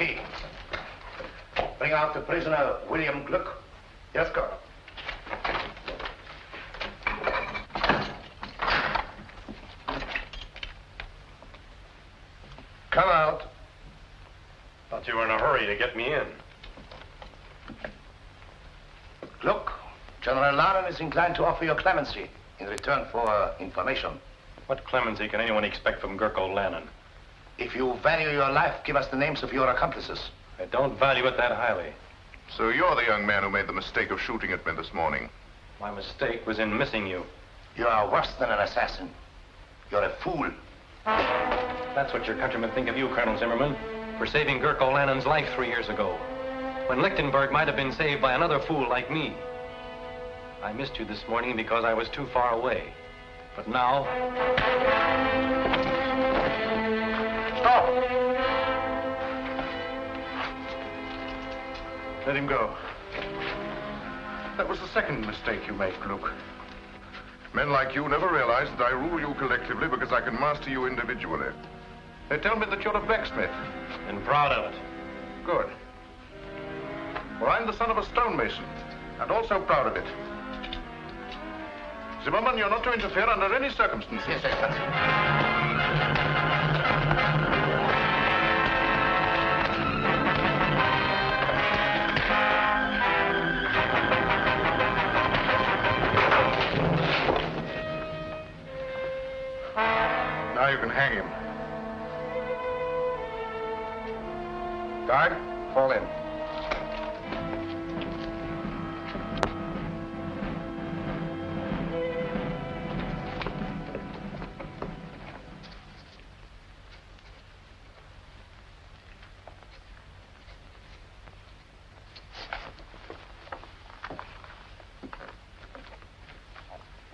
Lackey, bring out the prisoner, William Gluck. Yes, Colonel. Come out. Thought you were in a hurry to get me in. Look, General Lannon is inclined to offer you clemency in return for information. What clemency can anyone expect from Gurko Lannon? If you value your life, give us the names of your accomplices. I don't value it that highly. So you're the young man who made the mistake of shooting at me this morning. My mistake was in missing you. You are worse than an assassin. You're a fool. That's what your countrymen think of you, Colonel Zimmerman, for saving Gurko Lannon's life 3 years ago, when Lichtenberg might have been saved by another fool like me. I missed you this morning because I was too far away. But now... Stop! Let him go. That was the second mistake you made, Luke. Men like you never realize that I rule you collectively because I can master you individually. They tell me that you're a blacksmith. And proud of it. Good. Well, I'm the son of a stonemason, and also proud of it. Zimmerman, you're not to interfere under any circumstances. Yes, Excellency. Now you can hang him. Guard, fall in.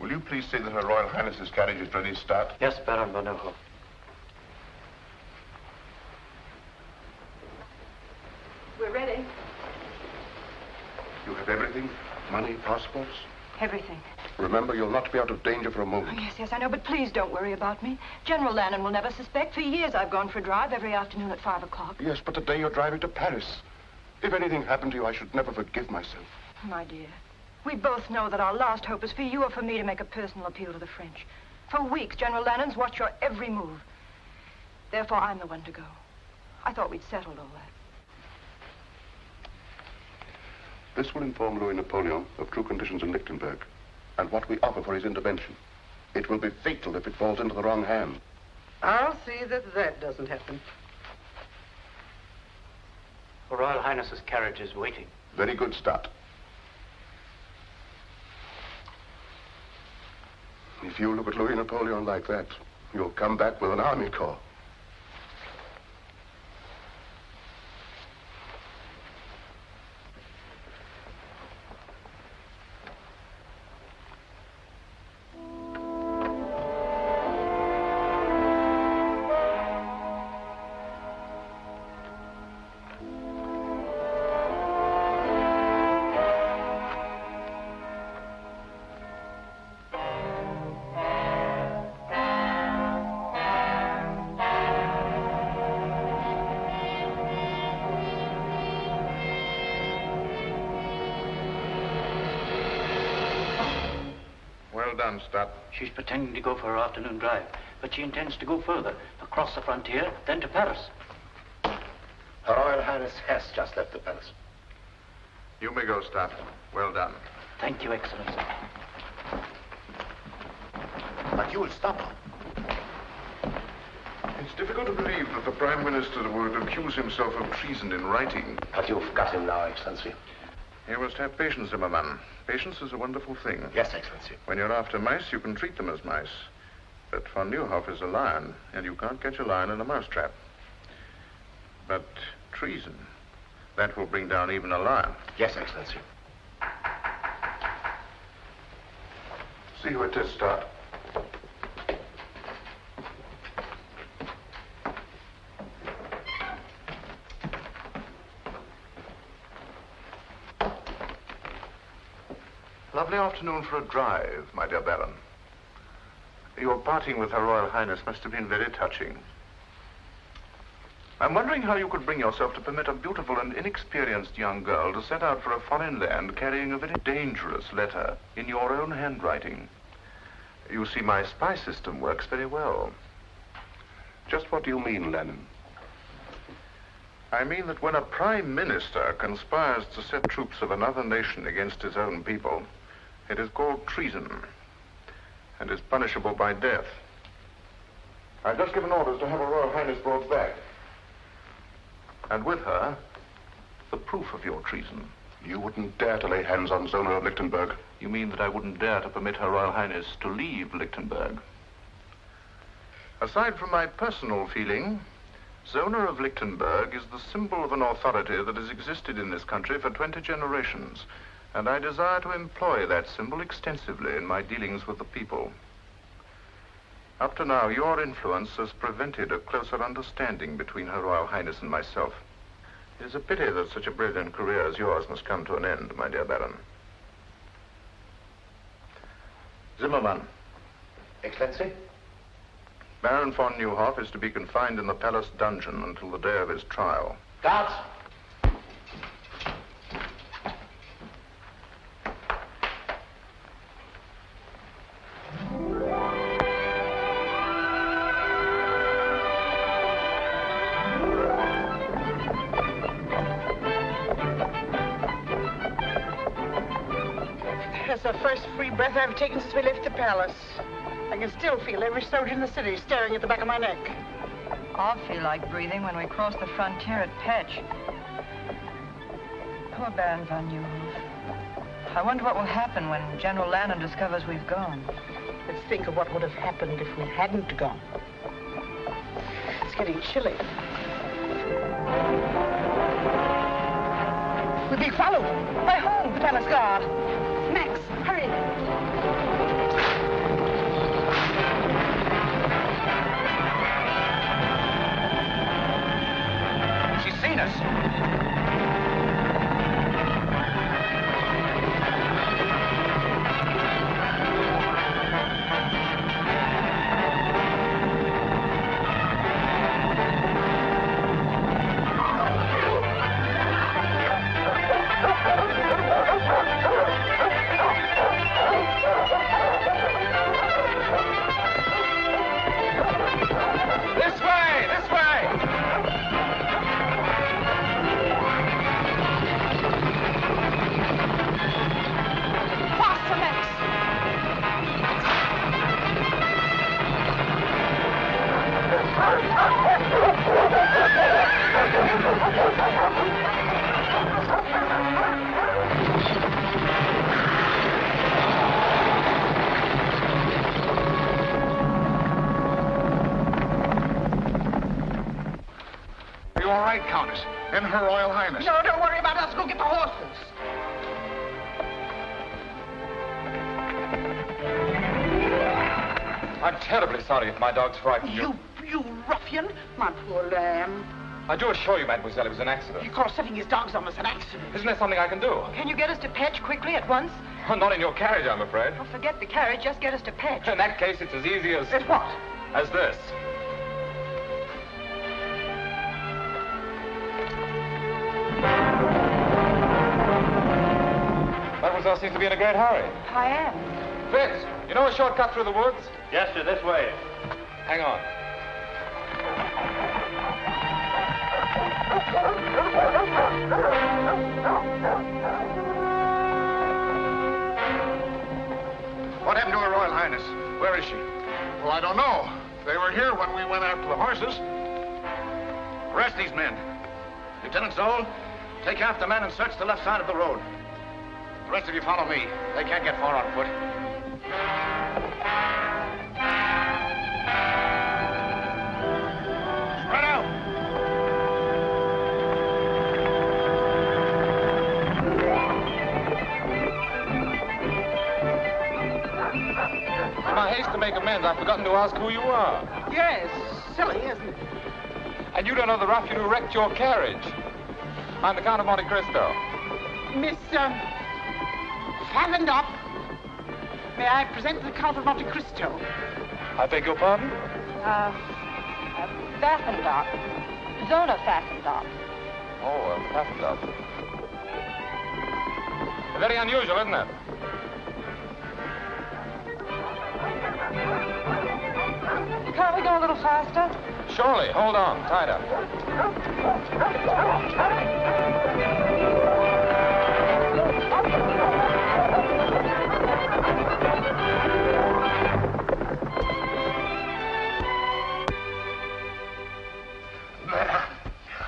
Will you please say that Her Royal Highness's carriage is ready to start? Yes, Baron Bonoho. We're ready. You have everything? Money, passports? Everything. Remember, you'll not be out of danger for a moment. Oh, yes, I know, but please don't worry about me. General Lannon will never suspect. For years I've gone for a drive every afternoon at 5 o'clock. Yes, but today you're driving to Paris. If anything happened to you, I should never forgive myself. My dear, we both know that our last hope is for you or for me to make a personal appeal to the French. For weeks, General Lannon's watched your every move. Therefore, I'm the one to go. I thought we'd settled all that. This will inform Louis Napoleon of true conditions in Lichtenberg and what we offer for his intervention. It will be fatal if it falls into the wrong hands. I'll see that that doesn't happen. Her Royal Highness's carriage is waiting. Very good start. If you look at Louis Napoleon like that, you'll come back with an army corps. Stop. She's pretending to go for her afternoon drive, but she intends to go further, across the frontier, then to Paris. Her Royal Highness has just left the palace. You may go, Stat. Well done. Thank you, Excellency. But you will stop her. It's difficult to believe that the Prime Minister would accuse himself of treason in writing. But you've got him now, Excellency. You must have patience, Zimmerman. Patience is a wonderful thing. Yes, Excellency. When you're after mice, you can treat them as mice. But von Neuhoff is a lion, and you can't catch a lion in a mousetrap. But treason, that will bring down even a lion. Yes, Excellency. See who it is, Stat. Lovely afternoon for a drive, my dear Baron. Your parting with Her Royal Highness must have been very touching. I'm wondering how you could bring yourself to permit a beautiful and inexperienced young girl to set out for a foreign land carrying a very dangerous letter in your own handwriting. You see, my spy system works very well. Just what do you mean, Lennon? I mean that when a prime minister conspires to set troops of another nation against his own people, it is called treason and is punishable by death. I've just given orders to have Her Royal Highness brought back. And with her, the proof of your treason. You wouldn't dare to lay hands on Zona of Lichtenberg. You mean that I wouldn't dare to permit Her Royal Highness to leave Lichtenberg? Aside from my personal feeling, Zona of Lichtenberg is the symbol of an authority that has existed in this country for 20 generations, and I desire to employ that symbol extensively in my dealings with the people. Up to now, your influence has prevented a closer understanding between Her Royal Highness and myself. It is a pity that such a brilliant career as yours must come to an end, my dear Baron. Zimmermann. Excellency? Baron von Neuhoff is to be confined in the palace dungeon until the day of his trial. Guards! That's the first free breath I've taken since we left the palace. I can still feel every soldier in the city staring at the back of my neck. I'll feel like breathing when we cross the frontier at Petch. Poor Baron von Neuhoff. I wonder what will happen when General Lannon discovers we've gone. Let's think of what would have happened if we hadn't gone. It's getting chilly. We're being followed. By whom? The palace guard. Max, hurry. She's seen us. And Her Royal Highness. No, don't worry about us. Go get the horses. I'm terribly sorry if my dog's frightened you. You ruffian. My poor lamb. I do assure you, mademoiselle, it was an accident. He calls setting his dogs on us an accident. Isn't there something I can do? Can you get us to Petch quickly at once? Oh, not in your carriage, I'm afraid. Oh, forget the carriage. Just get us to Petch. In that case, it's as easy as... As what? As this. Mademoiselle seems to be in a great hurry. I am. Fitz, you know a shortcut through the woods? Yes, sir, this way. Hang on. What happened to Her Royal Highness? Where is she? Well, I don't know. They were here when we went after the horses. Arrest these men. Lieutenant Zoll, take half the men and search the left side of the road. The rest of you follow me. They can't get far on foot. Spread out. In my haste to make amends, I've forgotten to ask who you are. Yes, silly, isn't it? And you don't know the ruffian who wrecked your carriage. I'm the Count of Monte Cristo. Miss, Fathom up. May I present the Count of Monte Cristo? I beg your pardon? Baffendorf. Zona fastened up. Oh, fastened up. Very unusual, isn't it? Can't we go a little faster? Surely. Hold on. Tied up.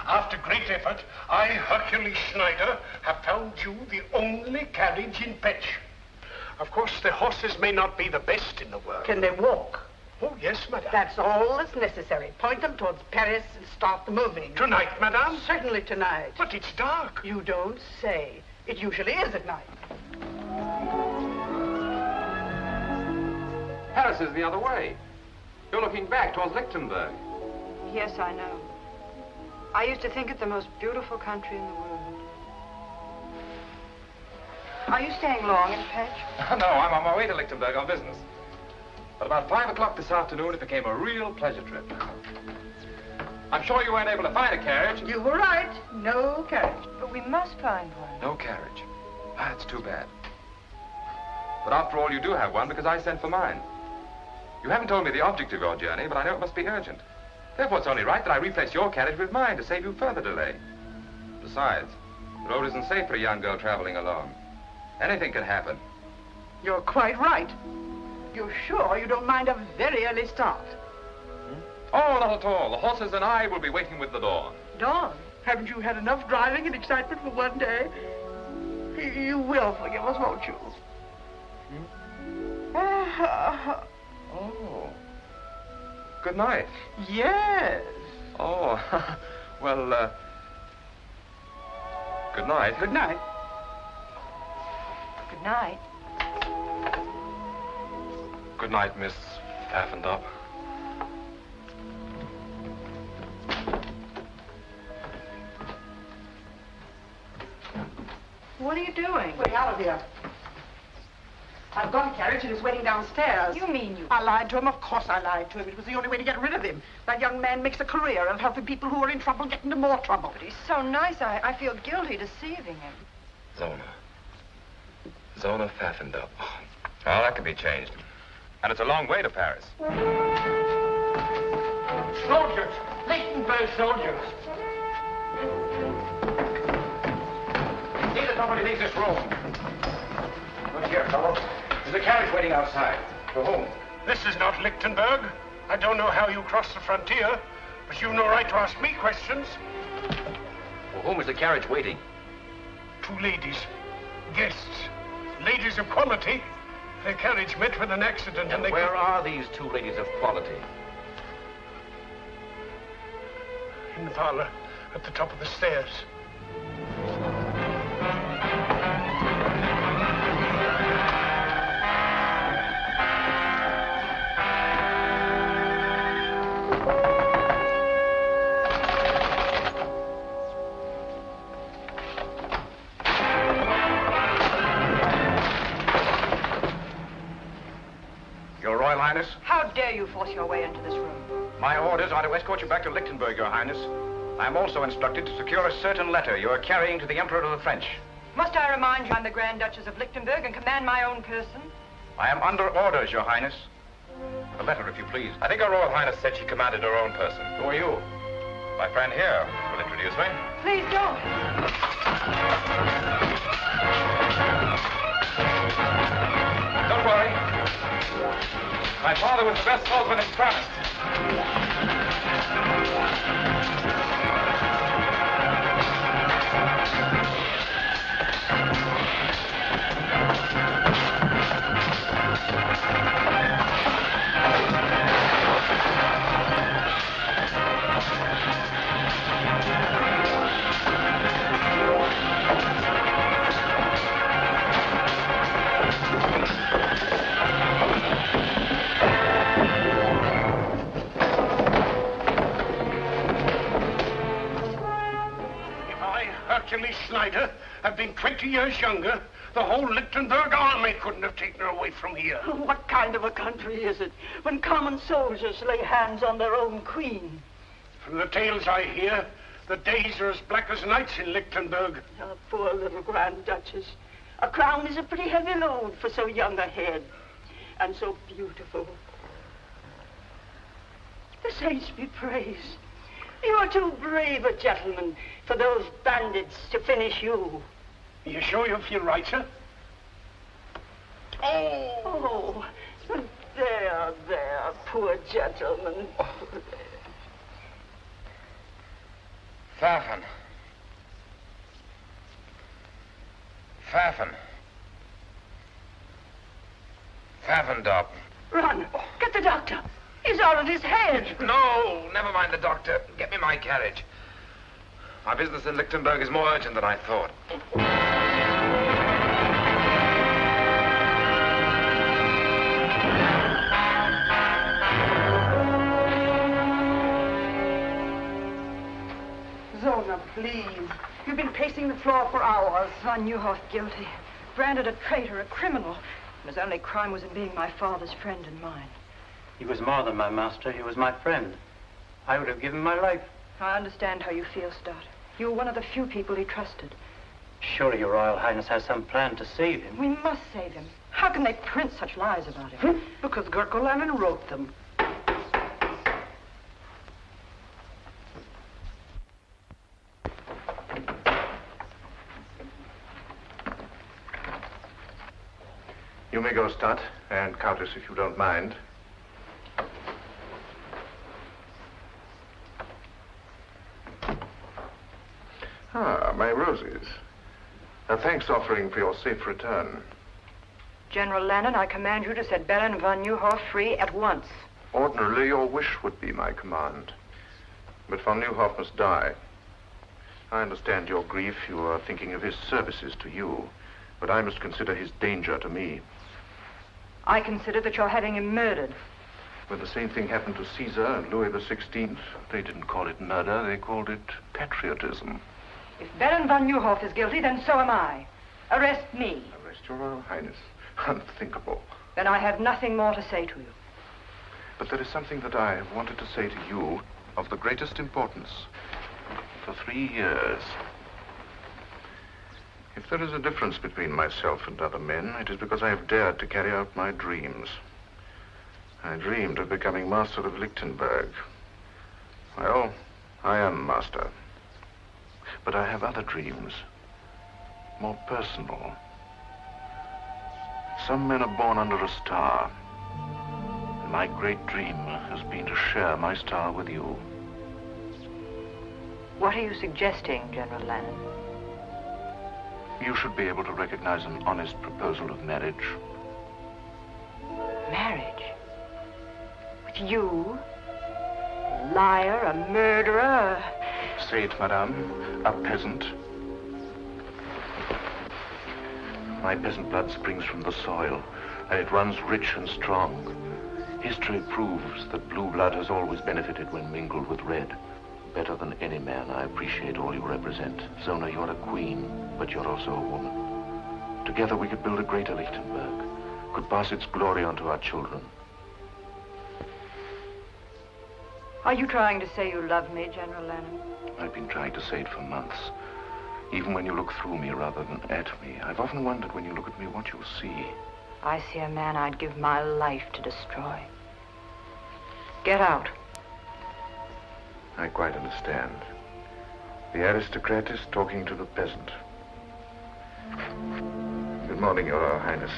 After great effort, I, Hercules Schneider, have found you the only carriage in Petch. Of course, the horses may not be the best in the world. Can they walk? Oh, yes, madame. That's all that's necessary. Point them towards Paris and start the moving. Tonight, madame? Certainly tonight. But it's dark. You don't say. It usually is at night. Paris is the other way. You're looking back towards Lichtenberg. Yes, I know. I used to think it the most beautiful country in the world. Are you staying long in Petch? No, I'm on my way to Lichtenberg on business. But about 5 o'clock this afternoon, it became a real pleasure trip. I'm sure you weren't able to find a carriage. You were right. No carriage. But we must find one. No carriage. That's too bad. But after all, you do have one because I sent for mine. You haven't told me the object of your journey, but I know it must be urgent. Therefore, it's only right that I replace your carriage with mine to save you further delay. Besides, the road isn't safe for a young girl traveling alone. Anything can happen. You're quite right. You're sure you don't mind a very early start? Oh, not at all. The horses and I will be waiting with the dawn. Dawn? Haven't you had enough driving and excitement for one day? You will forgive us, won't you? Oh. Good night. Yes. Oh, well, good night. Good night. Good night. Good night, Miss Pfaffendup. What are you doing? Getting out of here. I've got a carriage and it's waiting downstairs. You mean you... I lied to him. Of course I lied to him. It was the only way to get rid of him. That young man makes a career of helping people who are in trouble get into more trouble. But he's so nice, I feel guilty deceiving him. Zona Pfaffendup. Oh, that can be changed. And it's a long way to Paris. Soldiers! Lichtenberg soldiers! See that nobody leaves this room. Look here, fellow. There's a carriage waiting outside. For whom? This is not Lichtenberg. I don't know how you crossed the frontier, but you've no right to ask me questions. For whom is the carriage waiting? 2 ladies. Guests. Ladies of quality. Their carriage met with an accident and they... Where are these 2 ladies of quality? In the parlor, at the top of the stairs. How dare you force your way into this room? My orders are to escort you back to Lichtenberg, Your Highness. I am also instructed to secure a certain letter you are carrying to the Emperor of the French. Must I remind you I'm the Grand Duchess of Lichtenberg and command my own person? I am under orders, Your Highness. The letter, if you please. I think Her Royal Highness said she commanded her own person. Who are you? My friend here will introduce me. Please don't. Don't worry. My father was the best swordsman in France. Hercules Schneider have been 20 years younger, the whole Lichtenberg army couldn't have taken her away from here. What kind of a country is it when common soldiers lay hands on their own queen? From the tales I hear, the days are as black as nights in Lichtenberg. Oh, poor little Grand Duchess. A crown is a pretty heavy load for so young a head. And so beautiful. The saints be praised. You are too brave a gentleman for those bandits to finish you. You sure you feel right, sir? Oh, there, poor gentleman. Pfaffen. Pfaffendorp. Run, get the doctor. He's out of his head. No, never mind the doctor. Get me my carriage. My business in Lichtenberg is more urgent than I thought. Zona, please. You've been pacing the floor for hours. Von Neuhoff guilty. Branded a traitor, a criminal. His only crime was in being my father's friend and mine. He was more than my master. He was my friend. I would have given my life. I understand how you feel, Stott. You were one of the few people he trusted. Surely your Royal Highness has some plan to save him. We must save him. How can they print such lies about him? Because Gurko Lenin wrote them. You may go, Stott, and Countess, if you don't mind. Ah, my roses. A thanks offering for your safe return. General Lennon, I command you to set Baron von Neuhoff free at once. Ordinarily, your wish would be my command. But von Neuhoff must die. I understand your grief. You are thinking of his services to you. But I must consider his danger to me. I consider that you're having him murdered. When the same thing happened to Caesar and Louis XVI, they didn't call it murder, they called it patriotism. If Baron von Neuhoff is guilty, then so am I. Arrest me. Arrest your Royal Highness. Unthinkable. Then I have nothing more to say to you. But there is something that I have wanted to say to you of the greatest importance for 3 years. If there is a difference between myself and other men, it is because I have dared to carry out my dreams. I dreamed of becoming master of Lichtenberg. Well, I am master. But I have other dreams, more personal. Some men are born under a star. And my great dream has been to share my star with you. What are you suggesting, General Lennon? You should be able to recognize an honest proposal of marriage. Marriage? With you? A liar, a murderer, Say it, madame, a peasant. My peasant blood springs from the soil, and it runs rich and strong. History proves that blue blood has always benefited when mingled with red. Better than any man, I appreciate all you represent. Zona, you're a queen, but you're also a woman. Together we could build a greater Lichtenberg, could pass its glory on to our children. Are you trying to say you love me, General Lennon? I've been trying to say it for months. Even when you look through me rather than at me, I've often wondered when you look at me what you'll see. I see a man I'd give my life to destroy. Get out. I quite understand. The aristocrat is talking to the peasant. Good morning, Your Royal Highness.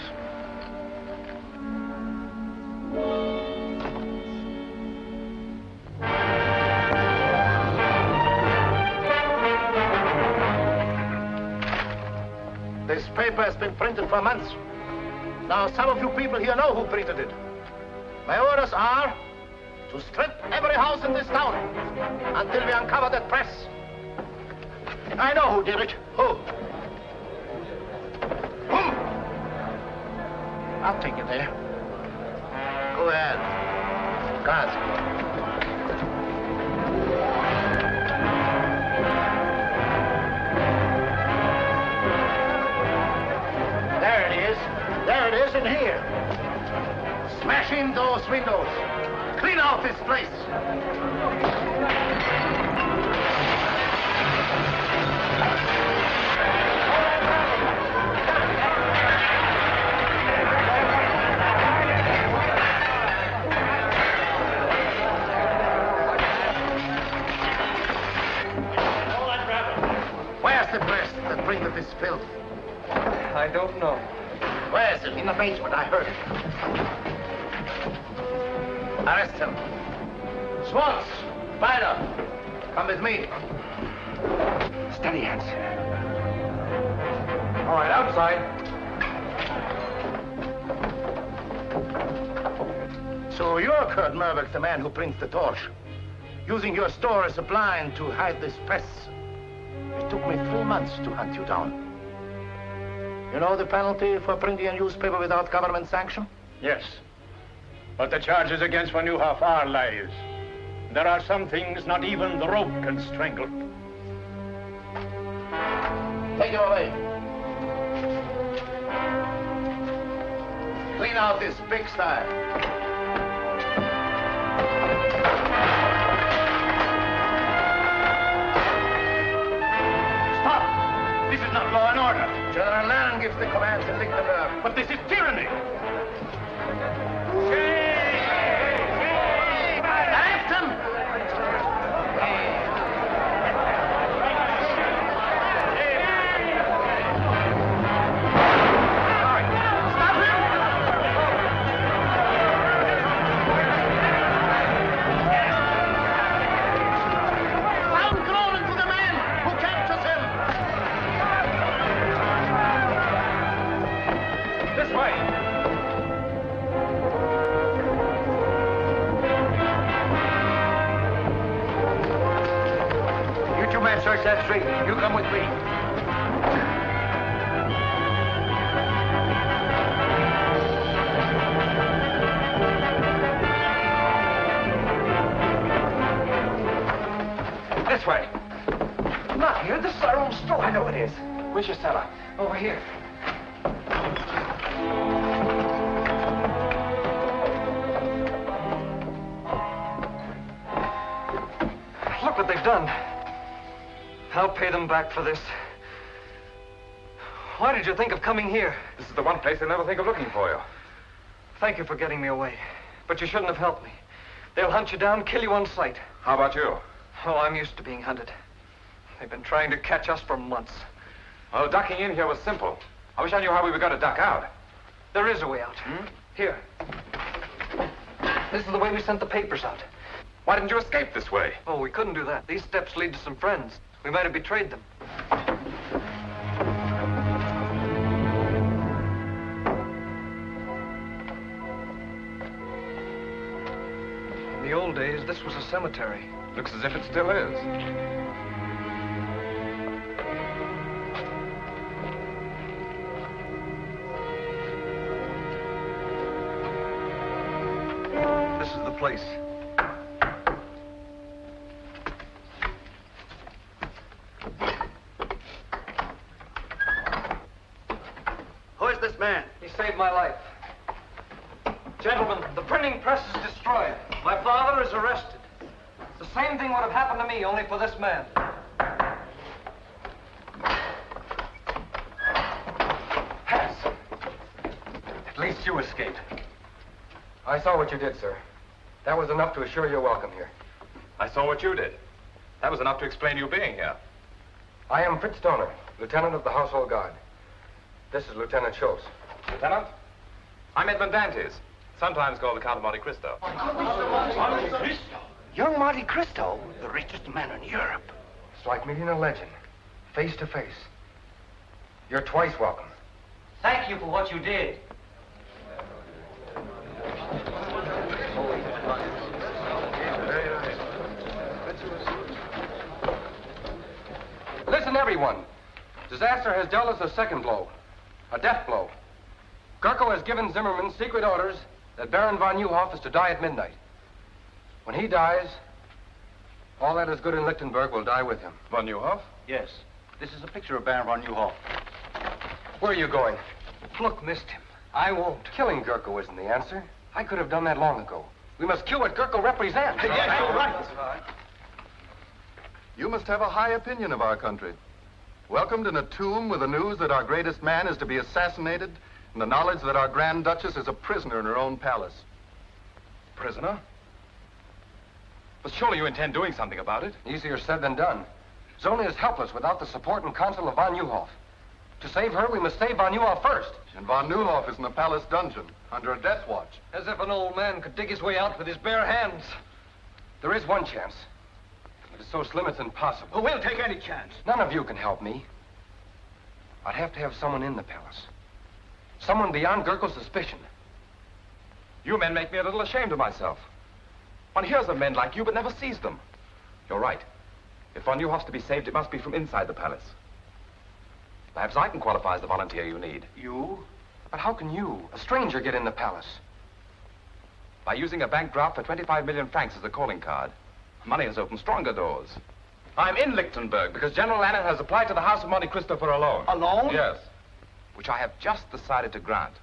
This paper has been printed for months. Now, some of you people here know who printed it. My orders are to strip every house in this town until we uncover that press. I know who did it. Who? I'll take you there. Go ahead. Guards. There it is in here. Smash in Mind those windows. Clean out this place. Where's the press that brings this filth? I don't know. Where is it? In the basement, I heard it. Arrest him. Schwartz, Spider, come with me. Steady, hands. All right, outside. So you're Kurt Merbeck, the man who prints the torch, using your store as a blind to hide this press. It took me 3 months to hunt you down. You know the penalty for printing a newspaper without government sanction? Yes. But the charges against Von Neuhoff are lies. There are some things not even the rope can strangle. Take him away. Clean out this pigsty. This is not law and order. General Lannon gives the commands in Lichtenberg. But this is tyranny. Arrest him! Stop him! Sound groaning to the man who captures him! This way. You two men search that street. You come with me. This way. Not here. This is our own store. I know it is. Where's your cellar? Over here. Look what they've done. I'll pay them back for this. Why did you think of coming here? This is the one place they'll never think of looking for you. Thank you for getting me away. But you shouldn't have helped me. They'll hunt you down, kill you on sight. How about you? Oh, I'm used to being hunted. They've been trying to catch us for months. Well, ducking in here was simple. I wish I knew how we were going to duck out. There is a way out. Here. This is the way we sent the papers out. Why didn't you escape this way? Oh, we couldn't do that. These steps lead to some friends. We might have betrayed them. In the old days, this was a cemetery. Looks as if it still is. This is the place. Who is this man? He saved my life. Gentlemen, the printing press is destroyed. My father is arrested. The same thing would have happened to me, only for this man. Hess! At least you escaped. I saw what you did, sir. That was enough to assure your welcome here. I saw what you did. That was enough to explain you being here. I am Fritz Stoner, Lieutenant of the Household Guard. This is Lieutenant Schultz. Lieutenant? I'm Edmond Dantès, sometimes called the Count of Monte Cristo. Young Monte Cristo, the richest man in Europe. It's like meeting a legend, face to face. You're twice welcome. Thank you for what you did. Listen, everyone. Disaster has dealt us a second blow, a death blow. Gurko has given Zimmerman secret orders that Baron von Neuhoff is to die at midnight. When he dies, all that is good in Lichtenberg will die with him. Von Neuhoff? Yes. This is a picture of Baron von Neuhoff. Where are you going? Look, missed him. I won't. Killing Gurko isn't the answer. I could have done that long ago. We must kill what Gurkha represents. Yes, you're right. You must have a high opinion of our country. Welcomed in a tomb with the news that our greatest man is to be assassinated, and the knowledge that our Grand Duchess is a prisoner in her own palace. Prisoner? But surely you intend doing something about it. Easier said than done. Zona is helpless without the support and counsel of von Neuhoff. To save her, we must save von Neuhoff first. And von Neuhoff is in the palace dungeon, under a death watch. As if an old man could dig his way out with his bare hands. There is one chance. But it's so slim it's impossible. Well, we'll take any chance. None of you can help me. I'd have to have someone in the palace. Someone beyond Gurkha's suspicion. You men make me a little ashamed of myself. One hears of men like you, but never sees them. You're right. If von Neuhoff's to be saved, it must be from inside the palace. Perhaps I can qualify as the volunteer you need. You? But how can you, a stranger, get in the palace? By using a bank draft for 25 million francs as a calling card. Money has opened stronger doors. I'm in Lichtenberg because General Lannon has applied to the House of Monte Cristo for a loan. A loan? Yes. Which I have just decided to grant.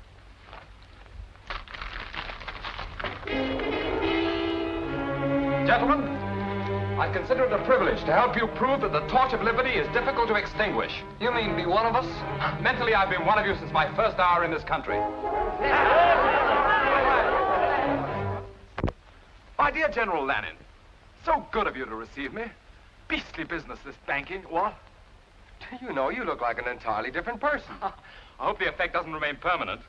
Gentlemen, I consider it a privilege to help you prove that the torch of liberty is difficult to extinguish. You mean be one of us? Mentally, I've been one of you since my first hour in this country. My dear General Lannon, so good of you to receive me. Beastly business, this banking, what? Do you know, you look like an entirely different person. I hope the effect doesn't remain permanent.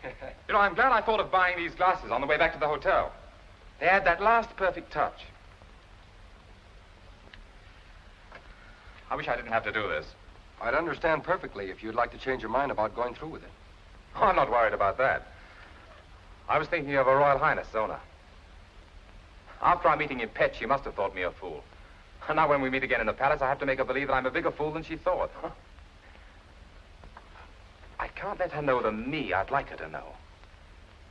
You know, I'm glad I thought of buying these glasses on the way back to the hotel. They add that last perfect touch. I wish I didn't have to do this. I'd understand perfectly if you'd like to change your mind about going through with it. Oh, I'm not worried about that. I was thinking of Her Royal Highness, Zona. After our meeting in Pet, she must have thought me a fool. And now when we meet again in the palace, I have to make her believe that I'm a bigger fool than she thought. I can't let her know the me I'd like her to know.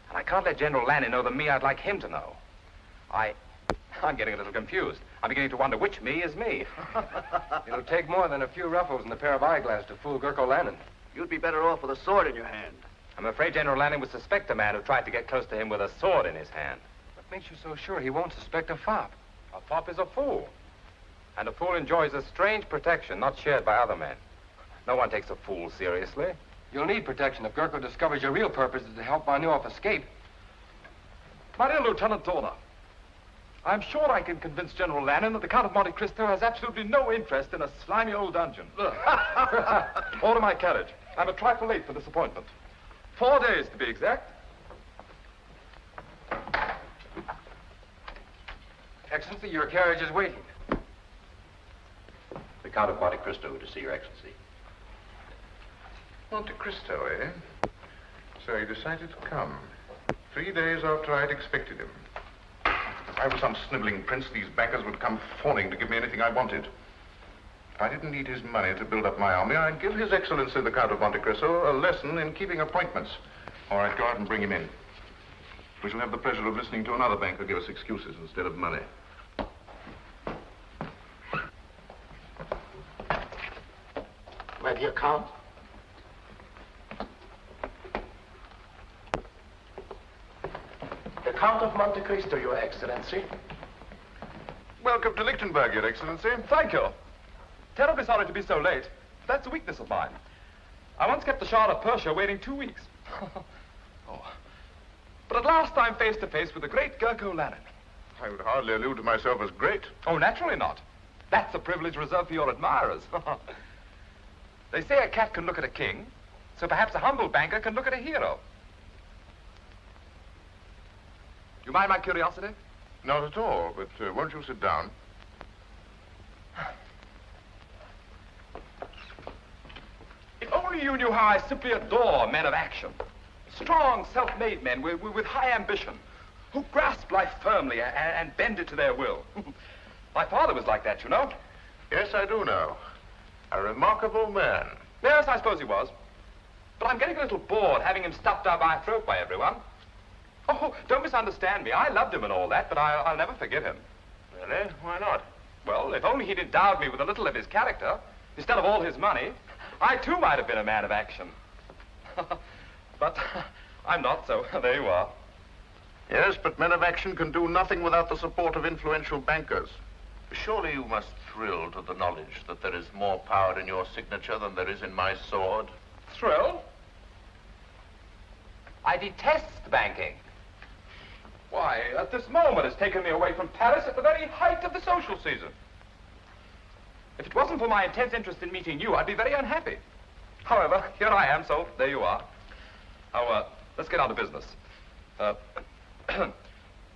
And I can't let General Lannon know the me I'd like him to know. I'm getting a little confused. I'm beginning to wonder which me is me. It'll take more than a few ruffles and a pair of eyeglasses to fool Gurkha Lannon. You'd be better off with a sword in your hand. I'm afraid General Lannon would suspect a man who tried to get close to him with a sword in his hand. What makes you so sure he won't suspect a fop? A fop is a fool. And a fool enjoys a strange protection not shared by other men. No one takes a fool seriously. You'll need protection if Gurkha discovers your real purpose is to help von Neuhoff escape. My dear Lieutenant Dorner, I'm sure I can convince General Lannon that the Count of Monte Cristo has absolutely no interest in a slimy old dungeon. Order my carriage. I'm a trifle late for this appointment. 4 days, to be exact. Excellency, your carriage is waiting. The Count of Monte Cristo to see Your Excellency. Monte Cristo, eh? So he decided to come. 3 days after I'd expected him. If I was some sniveling prince, these bankers would come fawning to give me anything I wanted. If I didn't need his money to build up my army, I'd give His Excellency the Count of Monte Cristo a lesson in keeping appointments. Or I'd go out and bring him in. We shall have the pleasure of listening to another banker give us excuses instead of money. My dear Count. The Count of Monte Cristo, Your Excellency. Welcome to Lichtenberg, Your Excellency. Thank you. Terribly sorry to be so late. That's a weakness of mine. I once kept the Shah of Persia waiting 2 weeks. Oh. But at last I'm face to face with the great Gurkha Lannon. I would hardly allude to myself as great. Oh, naturally not. That's a privilege reserved for your admirers. They say a cat can look at a king, so perhaps a humble banker can look at a hero. Do you mind my curiosity? Not at all, but won't you sit down? If only you knew how I simply adore men of action. Strong, self-made men with high ambition, who grasp life firmly and bend it to their will. My father was like that, you know. Yes, I do know. A remarkable man. Yes, I suppose he was. But I'm getting a little bored having him stuffed down my throat by everyone. Oh, don't misunderstand me. I loved him and all that, but I'll never forgive him. Really? Why not? Well, if only he'd endowed me with a little of his character, instead of all his money, I too might have been a man of action. But I'm not, so there you are. Yes, but men of action can do nothing without the support of influential bankers. Surely you must thrill to the knowledge that there is more power in your signature than there is in my sword. Thrill? I detest banking. Why, at this moment it's taken me away from Paris at the very height of the social season. If it wasn't for my intense interest in meeting you, I'd be very unhappy. However, here I am, so there you are. Now, let's get on to business.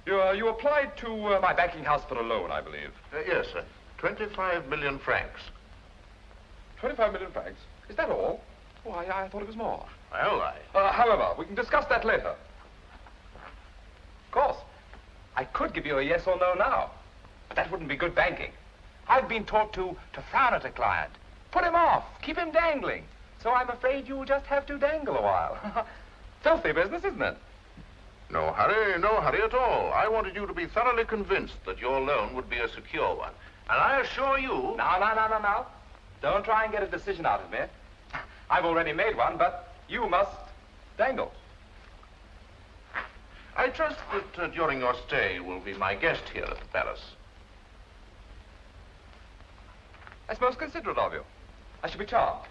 You applied to my banking house for a loan, I believe. Yes, sir. 25 million francs. 25 million francs? Is that all? Oh, I thought it was more. Well, however, we can discuss that later. Of course, I could give you a yes or no now, but that wouldn't be good banking. I've been taught to frown at a client, put him off, keep him dangling. So I'm afraid you'll just have to dangle a while. Filthy business, isn't it? no hurry at all. I wanted you to be thoroughly convinced that your loan would be a secure one. And I assure you... No. Don't try and get a decision out of me. I've already made one, but you must dangle. I trust that during your stay you will be my guest here at the palace. That's most considerate of you. I shall be charmed.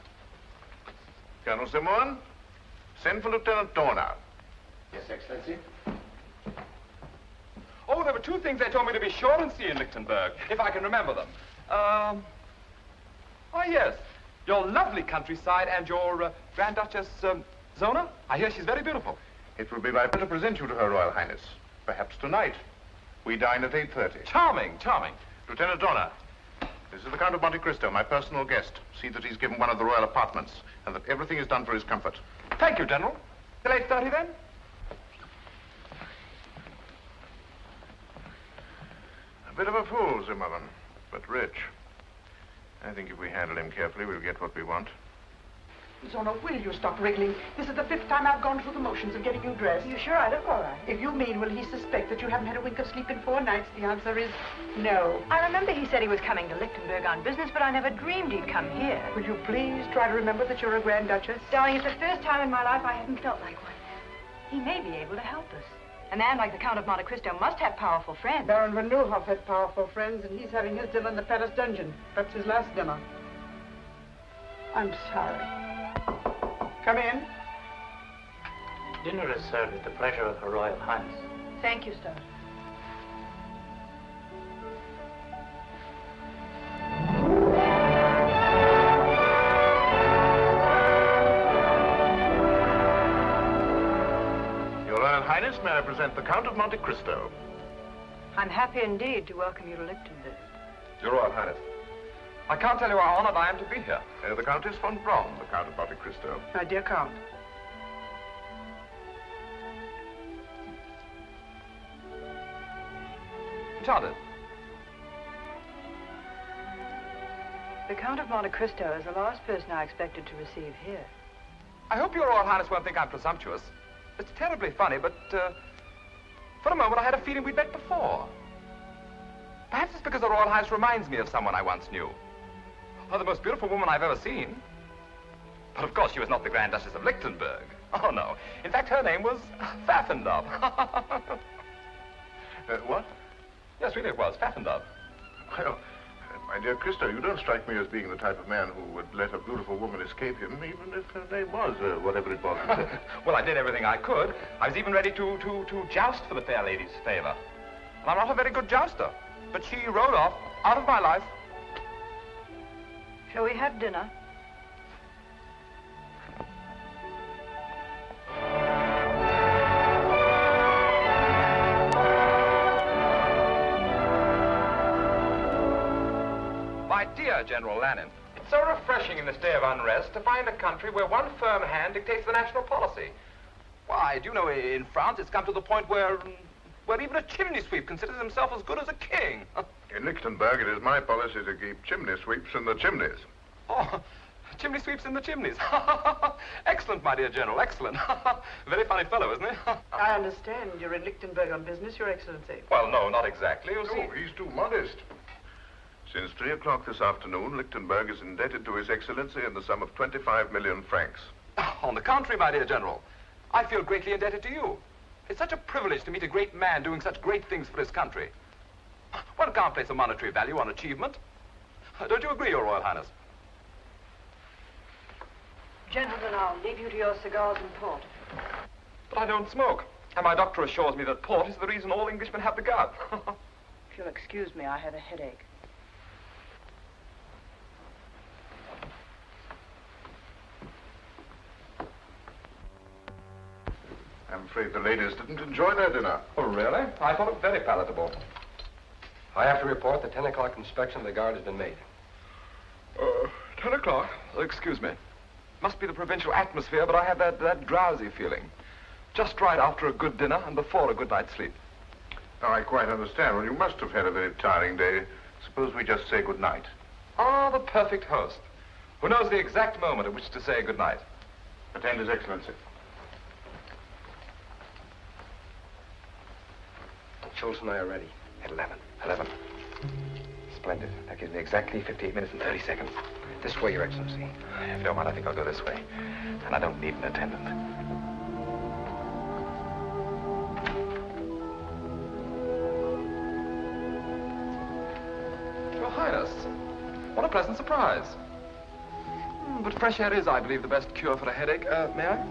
Colonel Simon, send for Lieutenant Dorner. Yes, Excellency. Oh, there were two things they told me to be sure and see in Lichtenberg, if I can remember them. Oh, yes. Your lovely countryside and your Grand Duchess, Zona. I hear she's very beautiful. It will be my pleasure to present you to Her Royal Highness. Perhaps tonight. We dine at 8:30. Charming. Lieutenant Dorner, this is the Count of Monte Cristo, my personal guest. See that he's given one of the royal apartments, and that everything is done for his comfort. Thank you, General. Till 8:30, then? A bit of a fool, Zimmerman, but rich. I think if we handle him carefully, we'll get what we want. Zona, will you stop wriggling? This is the 5th time I've gone through the motions of getting you dressed. You sure I look all right? If you mean, will he suspect that you haven't had a wink of sleep in 4 nights, the answer is no. I remember he said he was coming to Lichtenberg on business, but I never dreamed he'd come here. Will you please try to remember that you're a Grand Duchess? Darling, it's the first time in my life I haven't felt like one. He may be able to help us. A man like the Count of Monte Cristo must have powerful friends. Baron Van Nieuwhof had powerful friends, and he's having his dinner in the palace dungeon. Perhaps his last dinner. I'm sorry. Come in. Dinner is served at the pleasure of Her Royal Highness. Thank you, Stout. Your Royal Highness, may I present the Count of Monte Cristo? I'm happy indeed to welcome you to Lichtenberg. Your Royal Highness, I can't tell you how honored I am to be here. The Countess von Braun, the Count of Monte Cristo. My dear Count. Enchanted. The Count of Monte Cristo is the last person I expected to receive here. I hope Your Royal Highness won't think I'm presumptuous. It's terribly funny, but for a moment I had a feeling we'd met before. Perhaps it's because the Royal Highness reminds me of someone I once knew. Oh, the most beautiful woman I've ever seen. But of course she was not the Grand Duchess of Lichtenberg. Oh, no. In fact, her name was Pfaffendub. What? Yes, really it was, Pfaffendub. Well, my dear Cristo, you don't strike me as being the type of man who would let a beautiful woman escape him, even if her name was whatever it was. Well, I did everything I could. I was even ready to joust for the fair lady's favor. And I'm not a very good jouster, but she rode off out of my life. Shall we have dinner? My dear General Lannon, it's so refreshing in this day of unrest to find a country where one firm hand dictates the national policy. Why, do you know, in France it's come to the point where even a chimney sweep considers himself as good as a king. In Lichtenberg, it is my policy to keep chimney sweeps in the chimneys. Oh, chimney sweeps in the chimneys. Excellent, my dear General, excellent. Very funny fellow, isn't he? I understand you're in Lichtenberg on business, Your Excellency. Well, no, not exactly. You see. No, he's too modest. Since 3 o'clock this afternoon, Lichtenberg is indebted to His Excellency in the sum of 25 million francs. On the contrary, my dear General, I feel greatly indebted to you. It's such a privilege to meet a great man doing such great things for his country. One can't place a monetary value on achievement. Don't you agree, Your Royal Highness? Gentlemen, I'll leave you to your cigars and port. But I don't smoke. And my doctor assures me that port is the reason all Englishmen have the gout. If you'll excuse me, I have a headache. I'm afraid the ladies didn't enjoy their dinner. Oh, really? I thought it very palatable. I have to report the 10 o'clock inspection of the guard has been made. 10 o'clock? Excuse me. Must be the provincial atmosphere, but I have that drowsy feeling. Just right after a good dinner and before a good night's sleep. Now, I quite understand. Well, you must have had a very tiring day. Suppose we just say good night. Ah, the perfect host, who knows the exact moment at which to say good night. Attend His Excellency. Schultz and I are ready. At 11. 11. Splendid. That gives me exactly 58 minutes and 30 seconds. This way, Your Excellency. If you don't mind, I think I'll go this way. And I don't need an attendant. Your Highness, what a pleasant surprise. But fresh air is, I believe, the best cure for a headache. May I?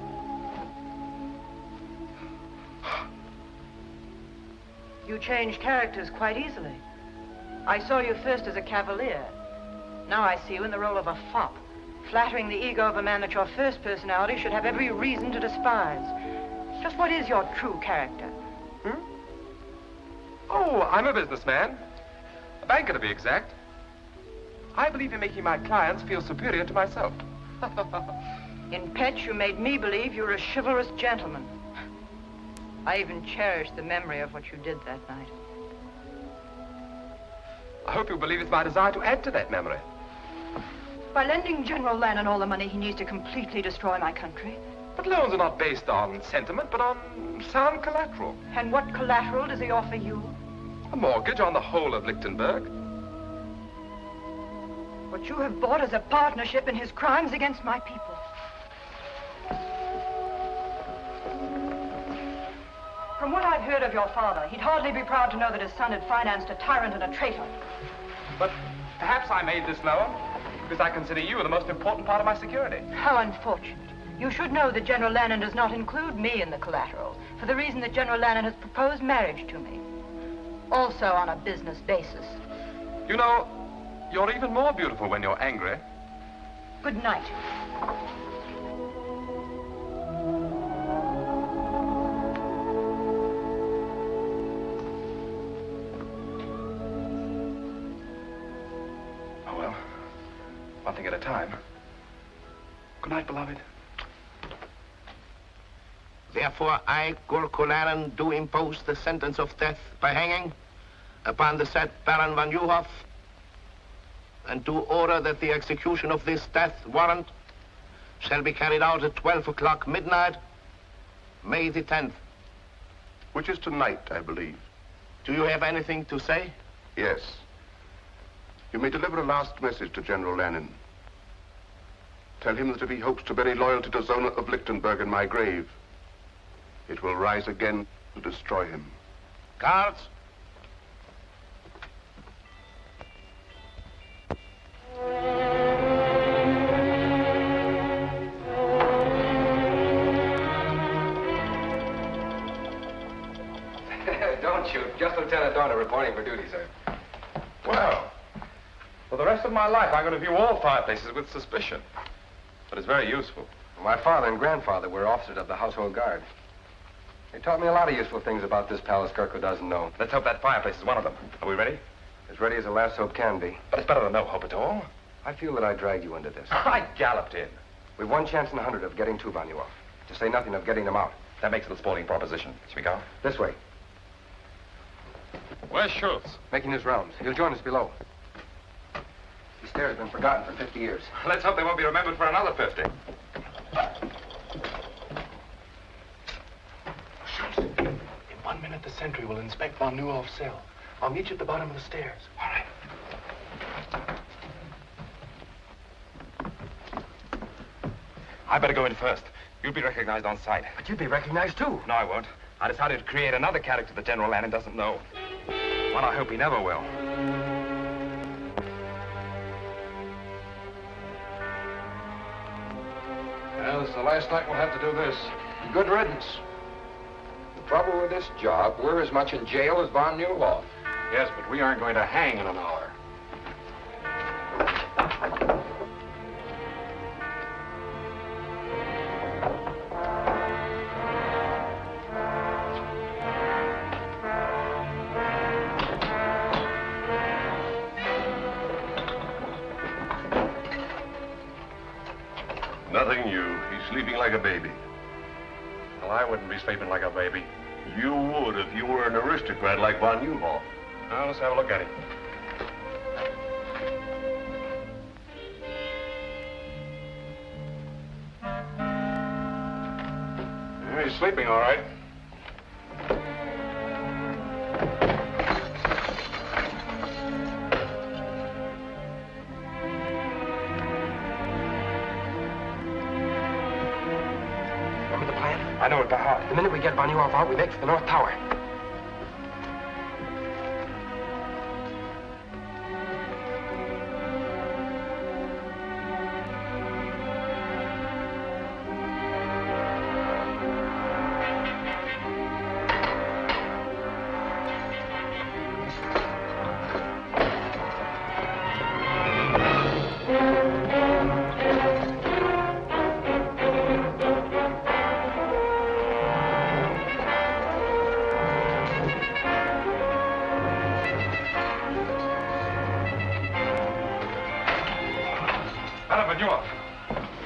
You change characters quite easily. I saw you first as a cavalier. Now I see you in the role of a fop, flattering the ego of a man that your first personality should have every reason to despise. Just what is your true character? Oh, I'm a businessman. A banker, to be exact. I believe in making my clients feel superior to myself. In Petch, you made me believe you were a chivalrous gentleman. I even cherish the memory of what you did that night. I hope you believe it's my desire to add to that memory. By lending General Lannon all the money he needs to completely destroy my country. But loans are not based on sentiment, but on sound collateral. And what collateral does he offer you? A mortgage on the whole of Lichtenberg. What you have bought is a partnership in his crimes against my people. From what I've heard of your father, he'd hardly be proud to know that his son had financed a tyrant and a traitor. But perhaps I made this loan because I consider you the most important part of my security. How unfortunate. You should know that General Lannon does not include me in the collateral, for the reason that General Lannon has proposed marriage to me. Also on a business basis. You know, you're even more beautiful when you're angry. Good night. Oh, well, one thing at a time. Good night, beloved. Therefore, I, Gurko Lannon, do impose the sentence of death by hanging upon the said Baron von Juhoff, and do order that the execution of this death warrant shall be carried out at 12 o'clock midnight, May the 10th. Which is tonight, I believe. Do you have anything to say? Yes. You may deliver a last message to General Lannon. Tell him that if he hopes to bury loyalty to Zona of Lichtenberg in my grave, it will rise again to destroy him. Guards. Don't shoot. Just Lieutenant Dorner reporting for duty, sir. Well, for the rest of my life, I'm going to view all fireplaces with suspicion. But it's very useful. My father and grandfather were officers of the household guard. They taught me a lot of useful things about this palace Gurko doesn't know. Let's hope that fireplace is one of them. Are we ready? As ready as a last hope can be. But it's better than no hope at all. I feel that I dragged you into this. I galloped in. We've 1 chance in 100 of getting 2 von you off. To say nothing of getting them out. That makes it a sporting proposition. Shall we go? This way. Where's Schultz? Making his rounds. He'll join us below. The stair has been forgotten for 50 years. Let's hope they won't be remembered for another 50. Schultz, in 1 minute the sentry will inspect von Neuhoff's cell. I'll meet you at the bottom of the stairs. All right. I better go in first. You'll be recognized on sight. But you'd be recognized, too. No, I won't. I decided to create another character that General Lannon doesn't know. One I hope he never will. Well, this is the last night we'll have to do this. Good riddance. The trouble with this job, we're as much in jail as von Neuhoff. Yes, but we aren't going to hang in an hour. Nothing new. He's sleeping like a baby. Well, I wouldn't be sleeping like a baby. You would if you were an aristocrat like von Neuhoff. Now, let's have a look at him. Yeah, he's sleeping all right. I know it by heart. The minute we get von Neuhoff out, we make for the North Tower.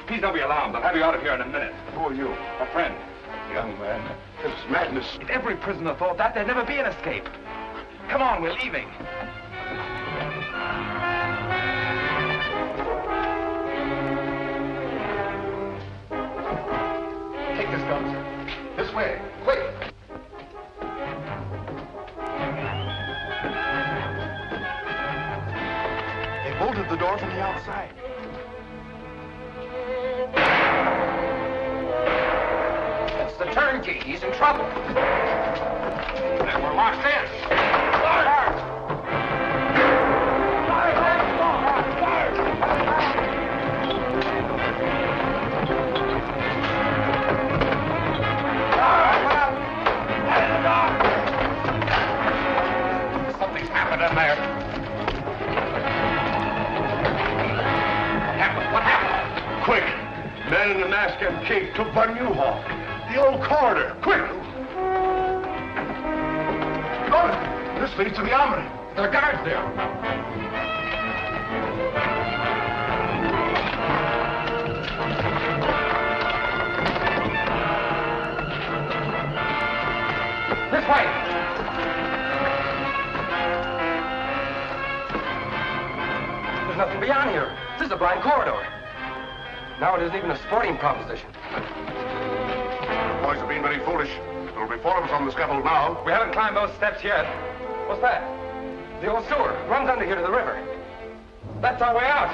Please don't be alarmed. I'll have you out of here in a minute. Who are you? A friend. Young man, this is madness. If every prisoner thought that, there'd never be an escape. Come on, we're leaving. Take this gun, sir. This way. Quick. They bolted the door from the outside. It's the turnkey. He's in trouble. Then we're locked in. Something's happened in there. What happened? Quick. Men in the mask and cape took von Neuhoff. The old corridor. Quick. Oh, this leads to the armory. There are guards there. This way. There's nothing beyond here. This is a blind corridor. Now it isn't even a sporting proposition. Boys have been very foolish. There will be 4 of us on the scaffold now. We haven't climbed those steps yet. What's that? The old sewer runs under here to the river. That's our way out.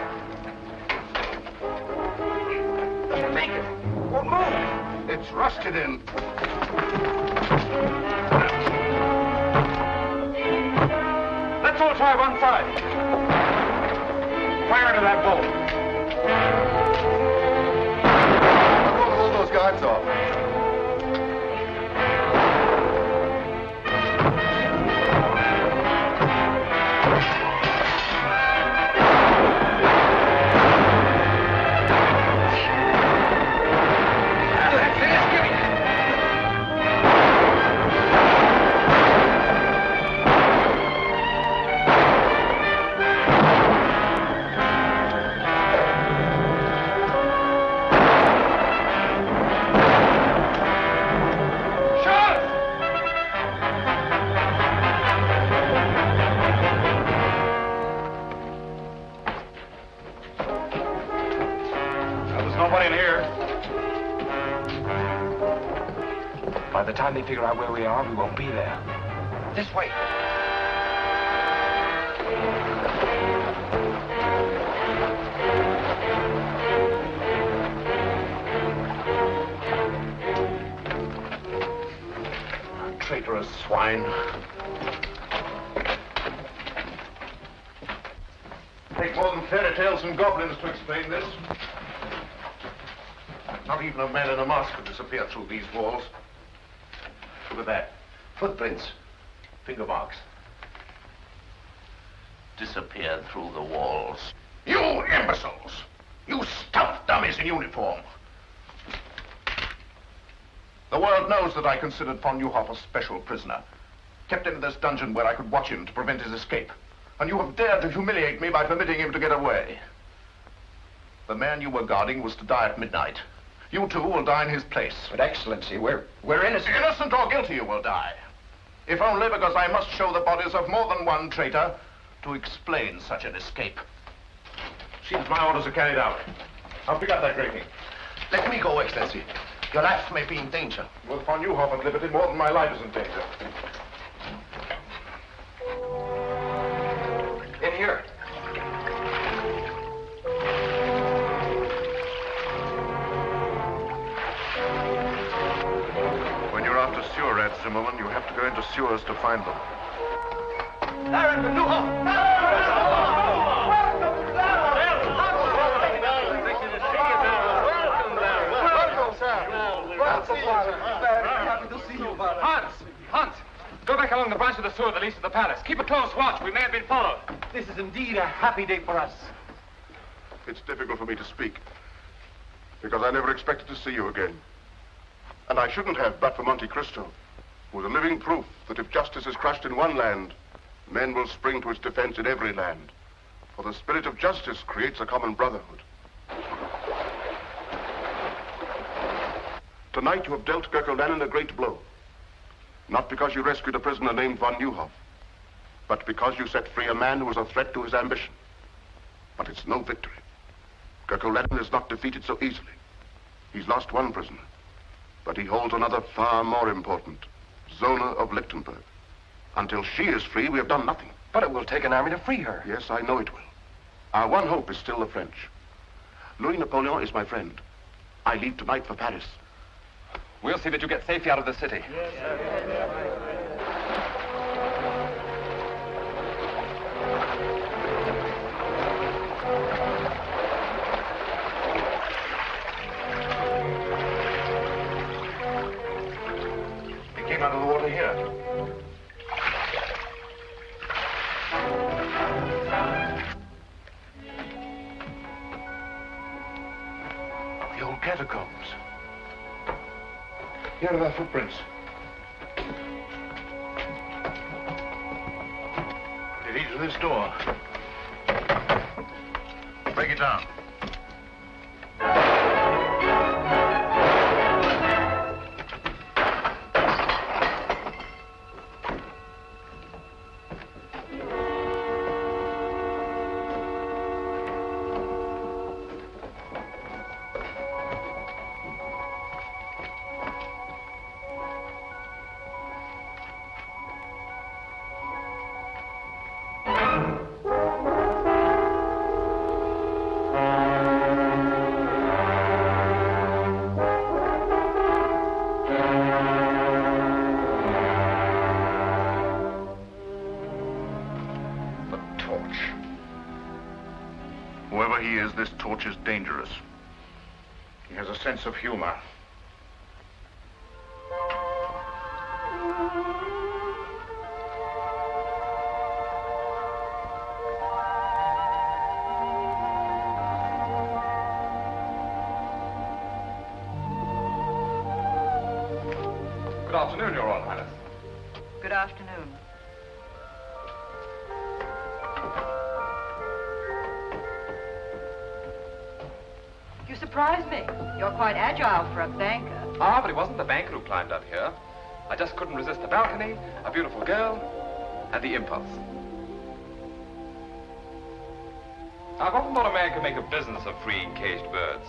Doesn't make it. Won't move. It's rusted in. Let's all try one side. Fire into that bolt. We'll hold those guards off. By the time they figure out where we are, we won't be there. This way. fine. Take more than fairy tales and goblins to explain this. Not even a man in a mask could disappear through these walls. Look at that. Footprints. Finger marks. Disappeared through the walls. You imbeciles! You stuffed dummies in uniform! The world knows that I considered von Neuhoff a special prisoner. Kept him in this dungeon where I could watch him to prevent his escape. And you have dared to humiliate me by permitting him to get away. The man you were guarding was to die at midnight. You too will die in his place. But Excellency, we're innocent. Innocent or guilty, you will die. If only because I must show the bodies of more than one traitor to explain such an escape. Seems my orders are carried out. I'll pick up that grating. Let me go, Excellency. Your life may be in danger. With von Neuhoff at liberty, more than my life is in danger. In here. When you're after sewer rats, Zimmerman, you have to go into sewers to find them. Baron von Neuhoff! Hans! Go back along the branch of the sewer that leads to the palace. Keep a close watch. We may have been followed. This is indeed a happy day for us. It's difficult for me to speak, because I never expected to see you again. And I shouldn't have, but for Monte Cristo, who was a living proof that if justice is crushed in one land, men will spring to its defense in every land. For the spirit of justice creates a common brotherhood. Tonight you have dealt Gerkel-Lannon a great blow. Not because you rescued a prisoner named von Neuhoff, but because you set free a man who was a threat to his ambition. But it's no victory. Gerkel-Lannon is not defeated so easily. He's lost one prisoner, but he holds another far more important, Zona of Lichtenberg. Until she is free, we have done nothing. But it will take an army to free her. Yes, I know it will. Our one hope is still the French. Louis Napoleon is my friend. I leave tonight for Paris. We'll see that you get safely out of the city. He came out of the water here. The old catacombs. Here are their footprints. It leads to this door. Break it down. This torch is dangerous. He has a sense of humor. Good afternoon, Your Royal Highness. Good afternoon. You surprise me. You're quite agile for a banker. Ah, but it wasn't the banker who climbed up here. I just couldn't resist the balcony, a beautiful girl, and the impulse. I've often thought a man could make a business of freeing caged birds.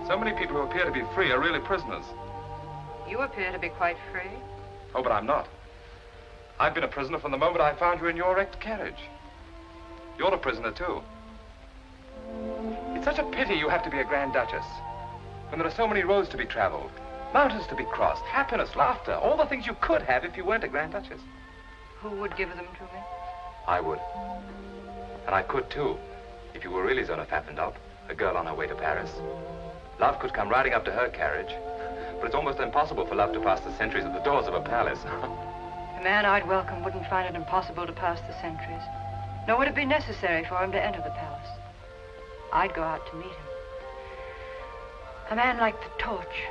So many people who appear to be free are really prisoners. You appear to be quite free. Oh, but I'm not. I've been a prisoner from the moment I found you in your wrecked carriage. You're a prisoner, too. It's such a pity you have to be a Grand Duchess, when there are so many roads to be traveled, Mountains to be crossed, happiness, laughter, all the things you could have if you weren't a Grand Duchess. Who would give them to me? I would. And I could, too, if you were really Zona Pfaffendaub, a girl on her way to Paris. Love could come riding up to her carriage, but it's almost impossible for love to pass the sentries at the doors of a palace. The man I'd welcome wouldn't find it impossible to pass the sentries, nor would it be necessary for him to enter the palace. I'd go out to meet him. A man like the torch.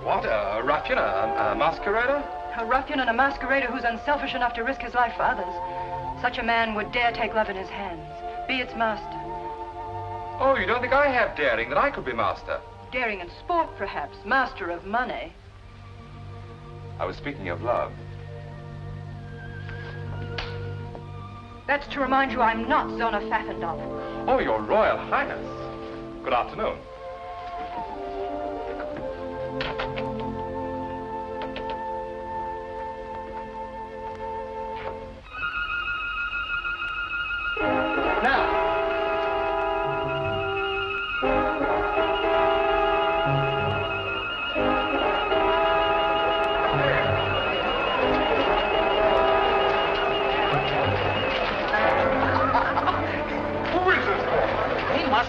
What? A ruffian? A masquerader? A ruffian and a masquerader who's unselfish enough to risk his life for others. Such a man would dare take love in his hands, be its master. Oh, you don't think I have daring, that I could be master? Daring in sport, perhaps. Master of money. I was speaking of love. That's to remind you I'm not Zona Pfaffendaub. Oh, Your Royal Highness. Good afternoon.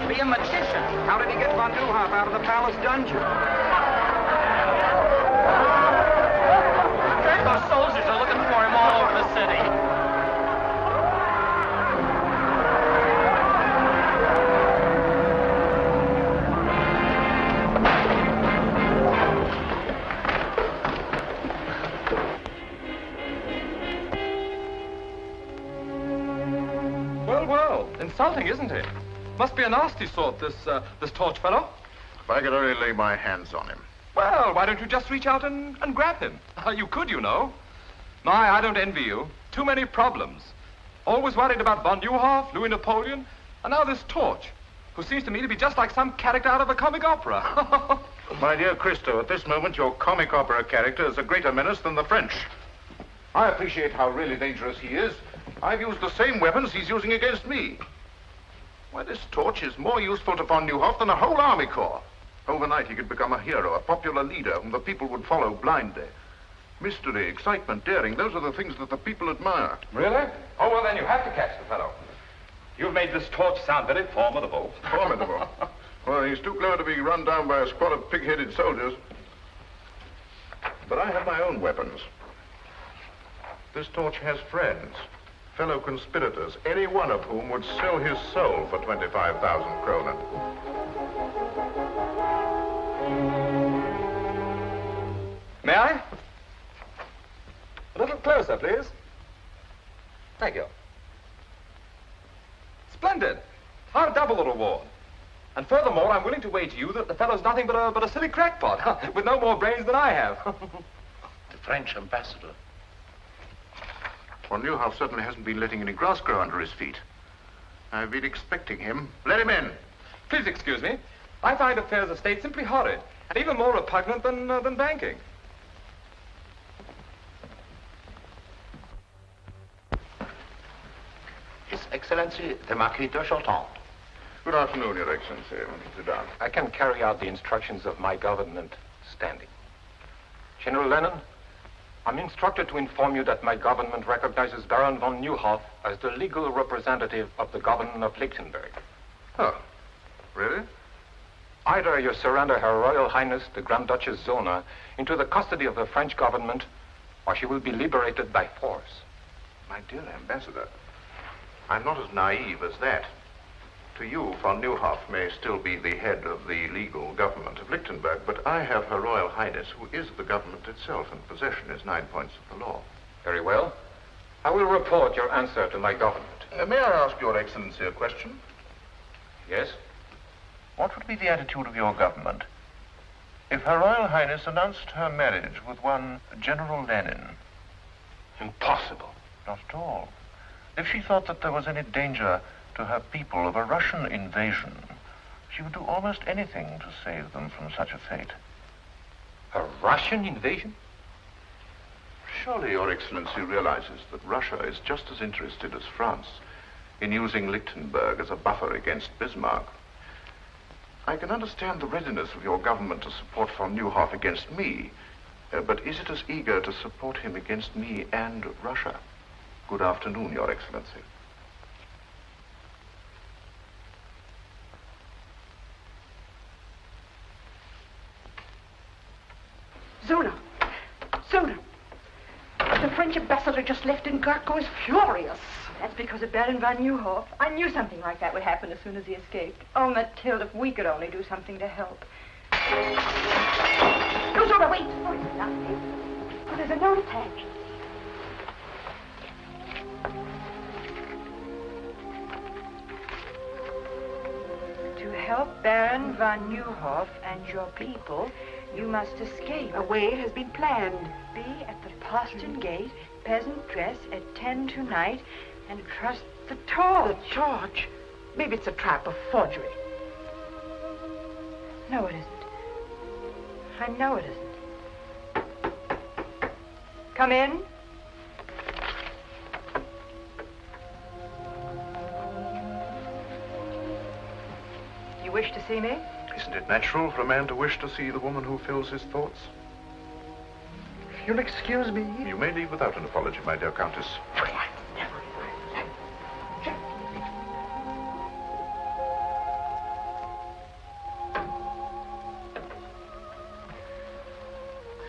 Be a magician. How did he get von Neuhoff out of the palace dungeon? Those soldiers are looking for him all over the city. Well, well, insulting, isn't it? Must be a nasty sort, this torch fellow. If I could only lay my hands on him. Well, why don't you just reach out and grab him? You could, you know. My, I don't envy you. Too many problems. Always worried about von Neuhoff, Louis Napoleon, and now this torch, who seems to me to be just like some character out of a comic opera. My dear Cristo, at this moment, your comic opera character is a greater menace than the French. I appreciate how really dangerous he is. I've used the same weapons he's using against me. Why, this torch is more useful to von Neuhoff than a whole army corps. Overnight, he could become a hero, a popular leader whom the people would follow blindly. Mystery, excitement, daring, those are the things that the people admire. Really? Oh, well, then you have to catch the fellow. You've made this torch sound very formidable. Formidable? Well, he's too clever to be run down by a squad of pig-headed soldiers. But I have my own weapons. This torch has friends. Fellow conspirators, any one of whom would sell his soul for 25,000 kronen. May I? A little closer, please. Thank you. Splendid. I'll double the reward. And furthermore, I'm willing to wager you that the fellow's nothing but a silly crackpot, with no more brains than I have. The French ambassador. Von Neuhoff certainly hasn't been letting any grass grow under his feet. I've been expecting him. Let him in. Please excuse me. I find affairs of state simply horrid, and even more repugnant than banking. His Excellency, the Marquis de Chaulton. Good afternoon, Your Excellency. Sit down. I can carry out the instructions of my government standing. General Lennon, I'm instructed to inform you that my government recognizes Baron von Neuhoff as the legal representative of the government of Lichtenberg. Oh, really? Either you surrender Her Royal Highness, the Grand Duchess Zona, into the custody of the French government, or she will be liberated by force. My dear Ambassador, I'm not as naive as that. To you, von Neuhoff may still be the head of the legal government of Lichtenberg, but I have Her Royal Highness, who is the government itself, and possession is 9 points of the law. Very well. I will report your answer to my government. May I ask Your Excellency a question? Yes? What would be the attitude of your government if Her Royal Highness announced her marriage with one General Lenin? Impossible. Not at all. If she thought that there was any danger to her people of a Russian invasion, she would do almost anything to save them from such a fate. A Russian invasion? Surely Your Excellency realizes that Russia is just as interested as France in using Lichtenberg as a buffer against Bismarck. I can understand the readiness of your government to support von Neuhoff against me, but is it as eager to support him against me and Russia? Good afternoon, Your Excellency. Zona! Zona! The French ambassador just left and Garko is furious. That's because of Baron von Neuhoff. I knew something like that would happen as soon as he escaped. Oh, Mathilde, if we could only do something to help. No, Zona, wait! Oh, it's nothing. Oh, there's a note attached. To help Baron von Neuhoff and your people, you must escape. A way has been planned. Be at the postern gate, peasant dress, at 10 tonight, and trust the torch. The torch? Maybe it's a trap, a forgery. No, it isn't. I know it isn't. Come in. You wish to see me? Isn't it natural for a man to wish to see the woman who fills his thoughts? You'll excuse me? You may leave without an apology, my dear Countess.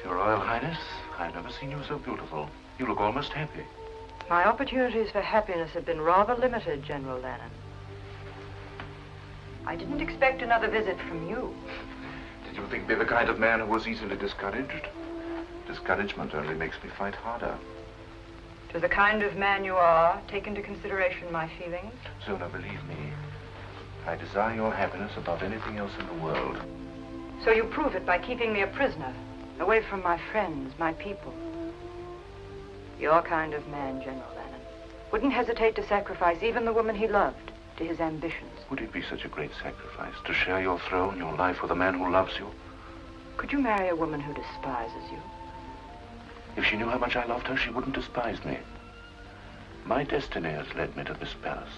Your Royal Highness, I've never seen you so beautiful. You look almost happy. My opportunities for happiness have been rather limited, General Lannon. I didn't expect another visit from you. Did you think me the kind of man who was easily discouraged? Discouragement only makes me fight harder. To the kind of man you are, take into consideration my feelings. Zona, believe me, I desire your happiness above anything else in the world. So you prove it by keeping me a prisoner, away from my friends, my people. Your kind of man, General Lannon, wouldn't hesitate to sacrifice even the woman he loved to his ambitions. Would it be such a great sacrifice to share your throne, your life with a man who loves you? Could you marry a woman who despises you? If she knew how much I loved her, she wouldn't despise me. My destiny has led me to this palace.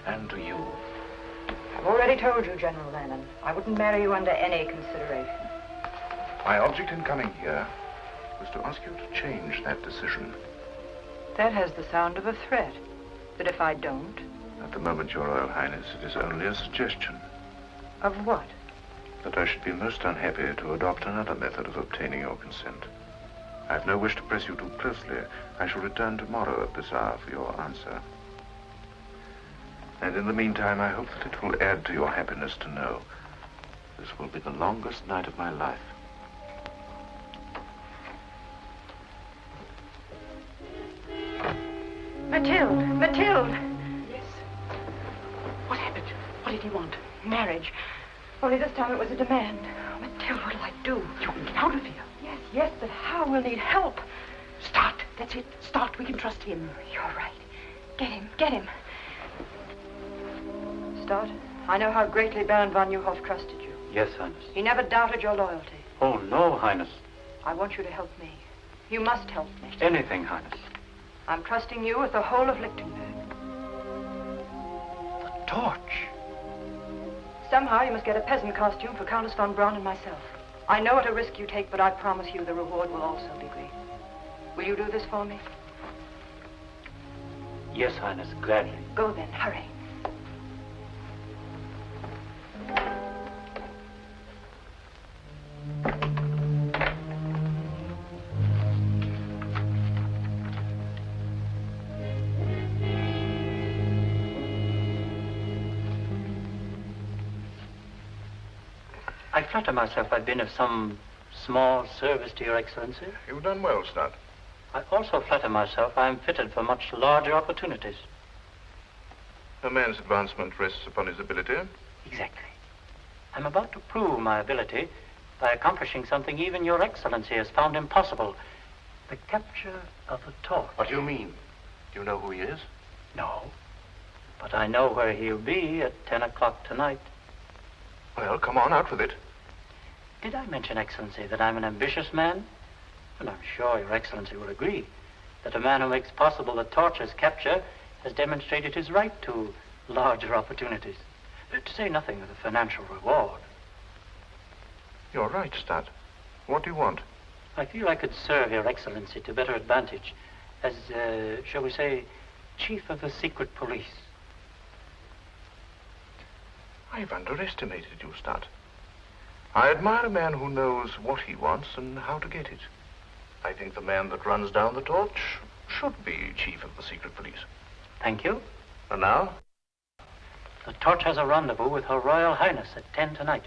And to you. I've already told you, General Lannon, I wouldn't marry you under any consideration. My object in coming here was to ask you to change that decision. That has the sound of a threat. But if I don't? At the moment, Your Royal Highness, it is only a suggestion. Of what? That I should be most unhappy to adopt another method of obtaining your consent. I have no wish to press you too closely. I shall return tomorrow at this hour for your answer. And in the meantime, I hope that it will add to your happiness to know this will be the longest night of my life. Mathilde! Mathilde! Yes? What happened? What did he want? Marriage. Only this time it was a demand. Oh, Mathilde, what'll I do? You can get out of here. Yes, but how? We'll need help. Start. That's it. Start. We can trust him. You're right. Get him. Start. I know how greatly Baron von Neuhoff trusted you. Yes, Highness. He never doubted your loyalty. Oh, no, Highness. I want you to help me. You must help me. Anything, Highness. I'm trusting you with the whole of Lichtenberg. The torch. Somehow you must get a peasant costume for Countess von Braun and myself. I know what a risk you take, but I promise you the reward will also be great. Will you do this for me? Yes, Highness, gladly. Go then, hurry. I flatter myself I've been of some small service to Your Excellency. You've done well, Stott. I also flatter myself I am fitted for much larger opportunities. A man's advancement rests upon his ability. Exactly. I'm about to prove my ability by accomplishing something even Your Excellency has found impossible. The capture of the torch. What do you mean? Do you know who he is? No. But I know where he'll be at 10 o'clock tonight. Well, come on, out with it. Did I mention, Excellency, that I'm an ambitious man? And I'm sure Your Excellency will agree that a man who makes possible the torch's capture has demonstrated his right to larger opportunities. To say nothing of the financial reward. You're right, Stud. What do you want? I feel I could serve Your Excellency to better advantage as, shall we say, Chief of the Secret Police. I've underestimated you, Stud. I admire a man who knows what he wants and how to get it. I think the man that runs down the torch should be Chief of the Secret Police. Thank you. And now? The torch has a rendezvous with Her Royal Highness at 10 tonight.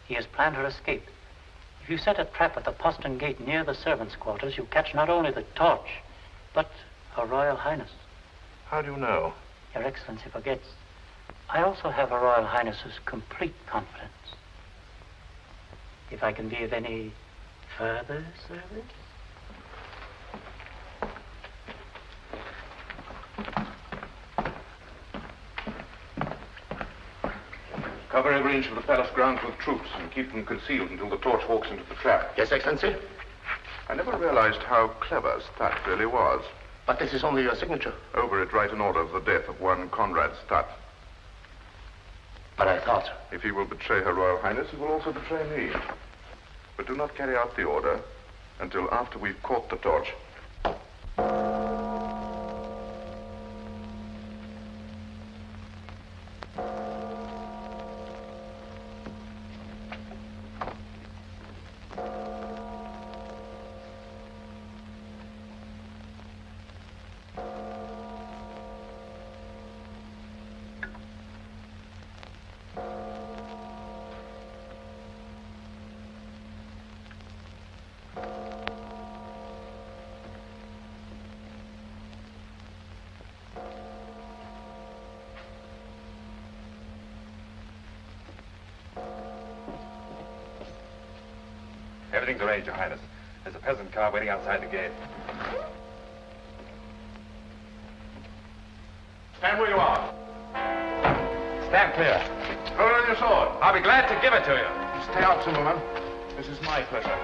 He has planned her escape. If you set a trap at the postern gate near the servants' quarters, you catch not only the torch, but Her Royal Highness. How do you know? Your Excellency forgets. I also have Her Royal Highness's complete confidence. If I can be of any further service? Cover every inch of the palace grounds with troops and keep them concealed until the torch walks into the trap. Yes, Excellency? I never realized how clever Stat really was. But this is only your signature. Over it, write an order of the death of one Conrad Stat. But I thought... If he will betray Her Royal Highness, he will also betray me. But do not carry out the order until after we've caught the torch. Everything's arranged, Your Highness. There's a peasant car waiting outside the gate. Stand where you are. Stand clear. Hold on your sword. I'll be glad to give it to you. Stay out, Zimmerman. This is my pleasure.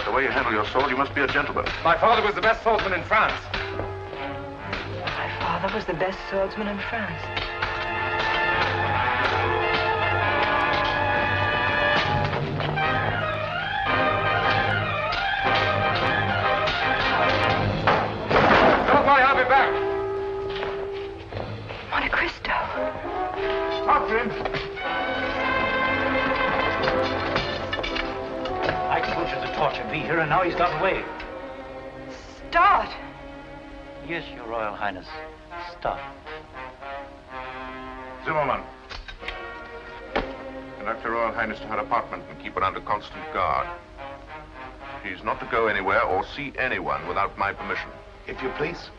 The way you handle your sword, you must be a gentleman. My father was the best swordsman in France. My father was the best swordsman in France. Don't worry, I'll be back. Monte Cristo. After him. I told you the torch would be here, and now he's got away. Start! Yes, Your Royal Highness. Stop. Zimmerman. Conduct Her Royal Highness to her apartment and keep her under constant guard. She's not to go anywhere or see anyone without my permission. If you please.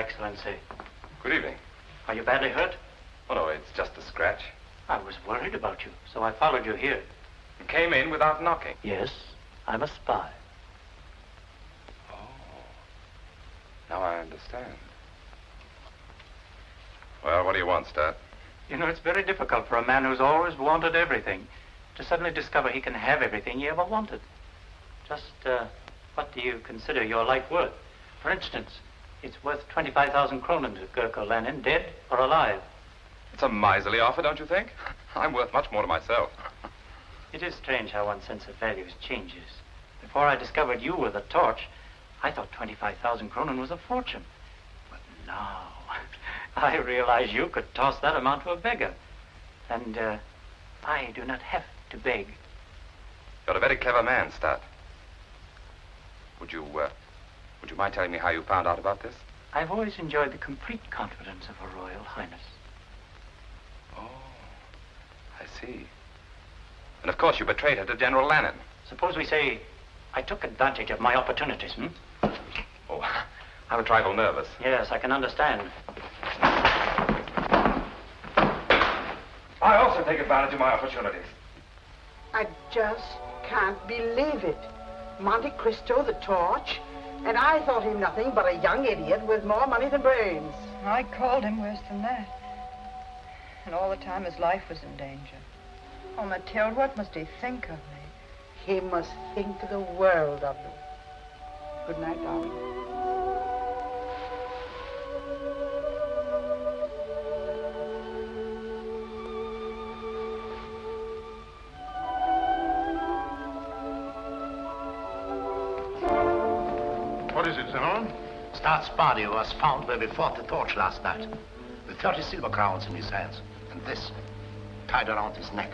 Excellency. Good evening. Are you badly hurt? Oh, no, it's just a scratch. I was worried about you, so I followed you here. You came in without knocking? Yes, I'm a spy. Oh. Now I understand. Well, what do you want, Stat? You know, it's very difficult for a man who's always wanted everything to suddenly discover he can have everything he ever wanted. Just, what do you consider your life worth? For instance, it's worth 25,000 kronen to Gurko Lenin, dead or alive. It's a miserly offer, don't you think? I'm worth much more to myself. It is strange how one's sense of values changes. Before I discovered you were the torch, I thought 25,000 kronen was a fortune. But now, I realize you could toss that amount to a beggar. And, I do not have to beg. You're a very clever man, Stat. Would you mind telling me how you found out about this? I've always enjoyed the complete confidence of Her Royal Highness. Oh, I see. And of course you betrayed her to General Lenin. Suppose we say I took advantage of my opportunities, Oh, I'm a trifle nervous. Yes, I can understand. I also take advantage of my opportunities. I just can't believe it. Monte Cristo, the torch, and I thought him nothing but a young idiot with more money than brains. I called him worse than that. And all the time his life was in danger. Oh, Mathilde, what must he think of me? He must think the world of you. Good night, darling. What is it, Senor? Stat's body was found where we fought the torch last night, with 30 silver crowns in his hands, and this tied around his neck.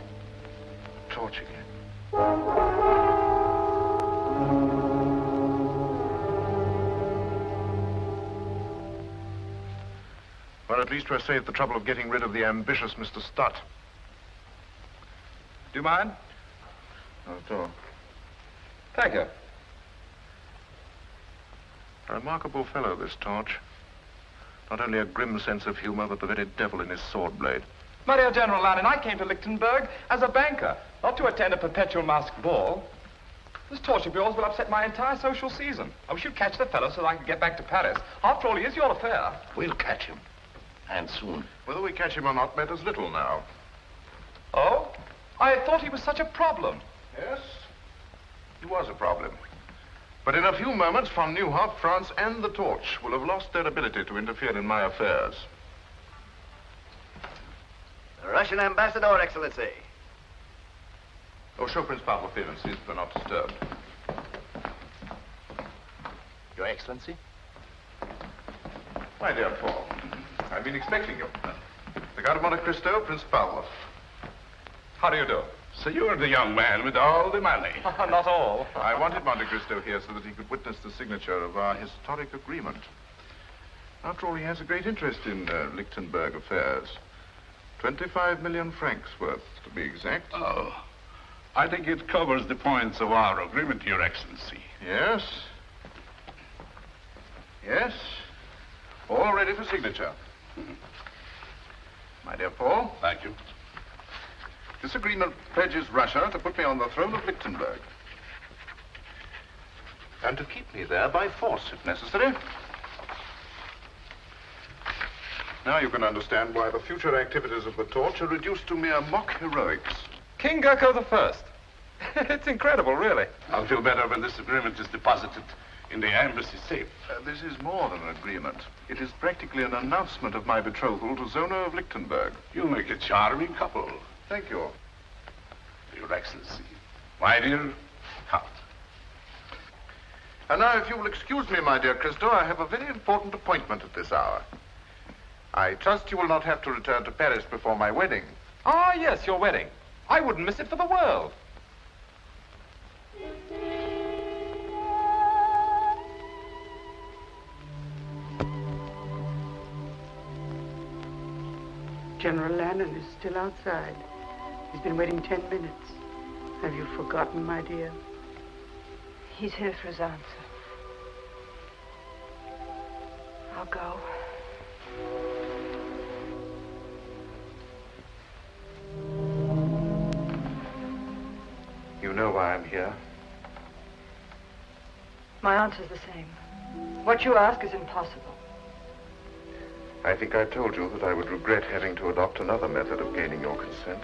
Torch again. Well, at least we're saved the trouble of getting rid of the ambitious Mr. Stott. Do you mind? Not at all. Thank you. A remarkable fellow, this Torch. Not only a grim sense of humor, but the very devil in his sword blade. My dear General Lenin, I came to Lichtenberg as a banker, not to attend a perpetual masked ball. This torch of yours will upset my entire social season. I wish you'd catch the fellow so that I can get back to Paris. After all, he is your affair. We'll catch him. And soon. Whether we catch him or not matters little now. Oh? I thought he was such a problem. Yes, he was a problem. But in a few moments, von Neuhoff, France, and the Torch will have lost their ability to interfere in my affairs. The Russian ambassador, Excellency. Oh, show Prince Pavel appearances, but not disturbed. Your Excellency? My dear Paul, I've been expecting you. The Count of Monte Cristo, Prince Pavel. How do you do? So you're the young man with all the money. Not all. I wanted Monte Cristo here so that he could witness the signature of our historic agreement. After all, he has a great interest in Lichtenberg affairs. 25 million francs worth, to be exact. Oh, I think it covers the points of our agreement, Your Excellency. Yes. Yes. All ready for signature. My dear Paul. Thank you. This agreement pledges Russia to put me on the throne of Lichtenberg. And to keep me there by force, if necessary. Now you can understand why the future activities of the Torch are reduced to mere mock heroics. King Gurko I. It's incredible, really. I'll feel better when this agreement is deposited in the embassy safe. This is more than an agreement. It is practically an announcement of my betrothal to Zona of Lichtenberg. You make a charming couple. Thank you. Your Excellency. My dear Count. And now, if you will excuse me, my dear Cristo, I have a very important appointment at this hour. I trust you will not have to return to Paris before my wedding. Ah, yes, your wedding. I wouldn't miss it for the world. General Lenin is still outside. He's been waiting 10 minutes. Have you forgotten, my dear? He's here for his answer. I'll go. You know why I'm here. My answer's the same. What you ask is impossible. I think I told you that I would regret having to adopt another method of gaining your consent.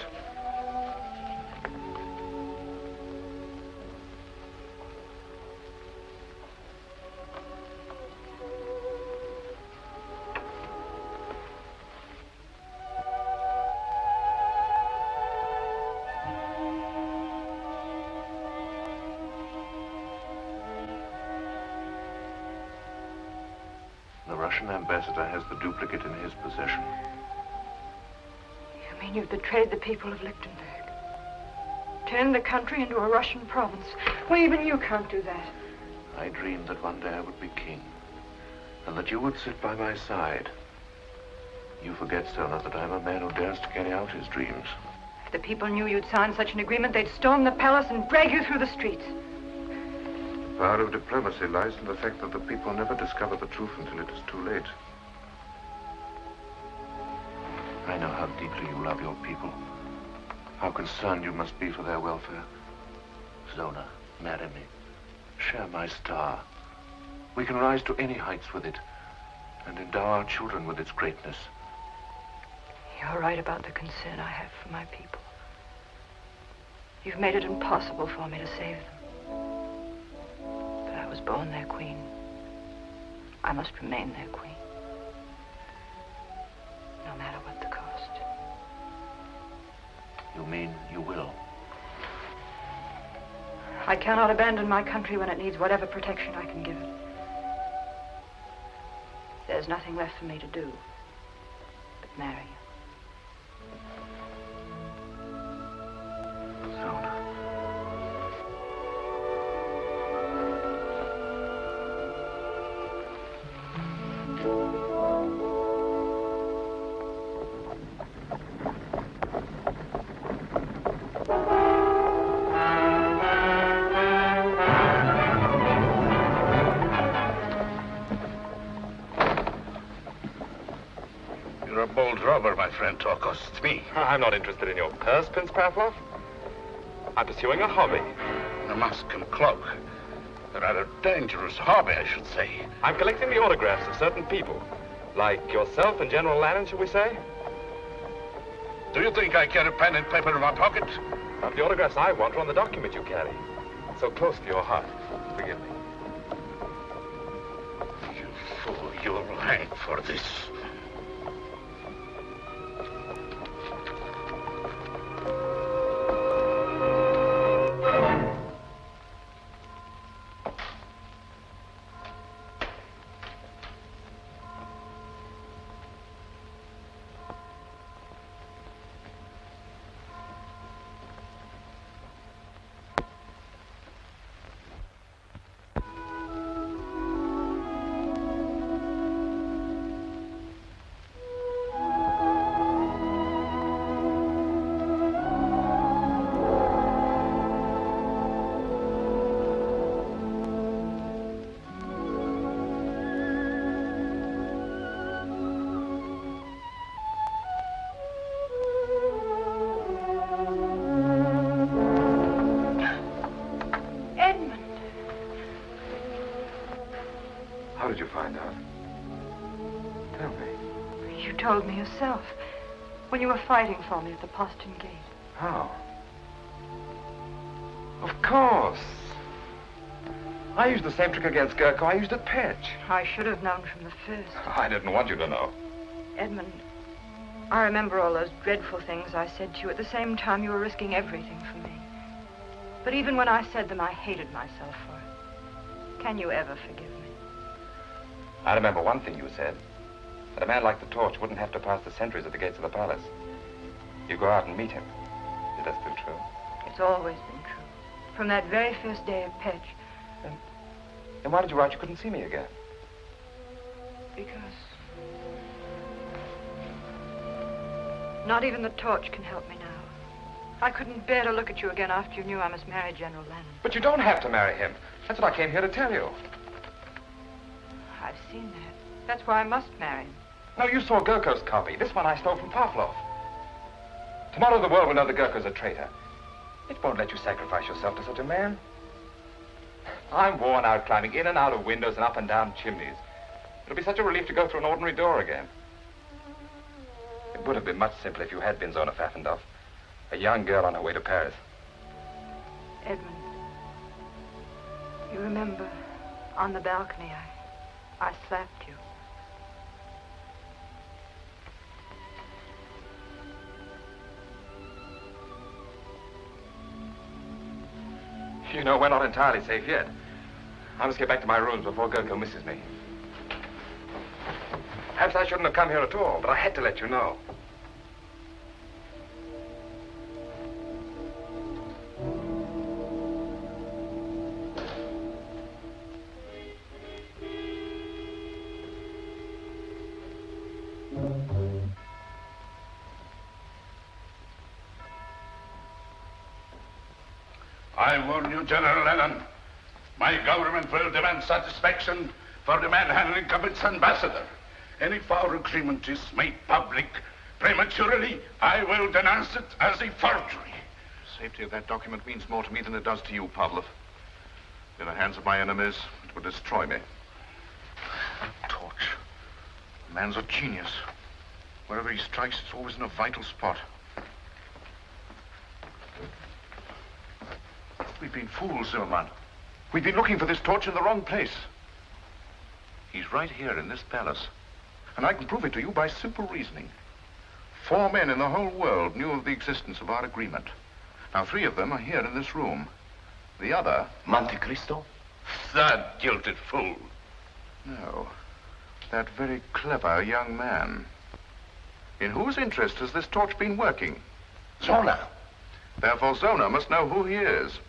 The Russian ambassador has the duplicate in his possession. You mean you've betrayed the people of Lichtenberg? Turned the country into a Russian province? Well, even you can't do that. I dreamed that one day I would be king, and that you would sit by my side. You forget, Stoner, that I'm a man who dares to carry out his dreams. If the people knew you'd signed such an agreement, they'd storm the palace and drag you through the streets. The power of diplomacy lies in the fact that the people never discover the truth until it is too late. I know how deeply you love your people, how concerned you must be for their welfare. Zona, marry me. Share my star. We can rise to any heights with it, and endow our children with its greatness. You're right about the concern I have for my people. You've made it impossible for me to save them. But I was born their queen. I must remain their queen. No matter what the cost. You mean you will? I cannot abandon my country when it needs whatever protection I can give it. There's nothing left for me to do but marry you. You're a bold robber, my friend Torkos. It's me. I'm not interested in your purse, Prince Pavlov. I'm pursuing a hobby. A mask and cloak. A rather dangerous hobby, I should say. I'm collecting the autographs of certain people. Like yourself and General Lannon, shall we say? Do you think I carry pen and paper in my pocket? But the autographs I want are on the document you carry. So close to your heart. Forgive me. You fool, you'll hang for this. How did you find out? Tell me. You told me yourself when you were fighting for me at the postern gate. How? Of course. I used the same trick against Gurko I used at Petch. I should have known from the first. I didn't want you to know. Edmond, I remember all those dreadful things I said to you. At the same time, you were risking everything for me. But even when I said them, I hated myself for it. Can you ever forgive me? I remember one thing you said. That a man like the Torch wouldn't have to pass the sentries at the gates of the palace. You go out and meet him. Is that still true? It's always been true. From that very first day of Petch. Then why did you write you couldn't see me again? Because... not even the Torch can help me now. I couldn't bear to look at you again after you knew I must marry General Lannon. But you don't have to marry him. That's what I came here to tell you. I've seen that. That's why I must marry him. No, you saw Gurko's copy. This one I stole from Pavlov. Tomorrow the world will know the Gurko's a traitor. It won't let you sacrifice yourself to such a man. I'm worn out climbing in and out of windows and up and down chimneys. It'll be such a relief to go through an ordinary door again. It would have been much simpler if you had been Zona Pfaffendorf, a young girl on her way to Paris. Edmund, you remember, on the balcony, I slapped you. You know, we're not entirely safe yet. I must get back to my rooms before Gurko misses me. Perhaps I shouldn't have come here at all, but I had to let you know. I warn you, General Lennon, my government will demand satisfaction for the manhandling of its ambassador. And if our agreement is made public prematurely, I will denounce it as a forgery. Safety of that document means more to me than it does to you, Pavlov. In the hands of my enemies, it would destroy me. Torch. The man's a genius. Wherever he strikes, it's always in a vital spot. We've been fools, Zimmerman. We've been looking for this torch in the wrong place. He's right here in this palace. And I can prove it to you by simple reasoning. 4 men in the whole world knew of the existence of our agreement. Now, 3 of them are here in this room. The other... Monte Cristo? That jilted fool. No. That very clever young man. In whose interest has this torch been working? Zona. Therefore, Zona must know who he is.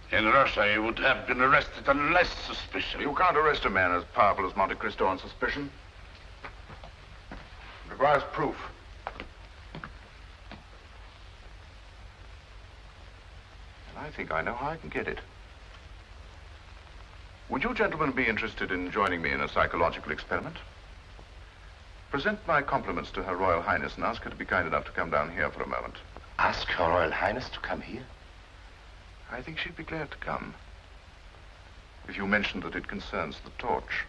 In Russia, he would have been arrested on less suspicion. You can't arrest a man as powerful as Monte Cristo on suspicion. It requires proof. And I think I know how I can get it. Would you gentlemen be interested in joining me in a psychological experiment? Present my compliments to Her Royal Highness and ask her to be kind enough to come down here for a moment. Ask Her Royal Highness to come here? I think she'd be glad to come. If you mention that it concerns the torch.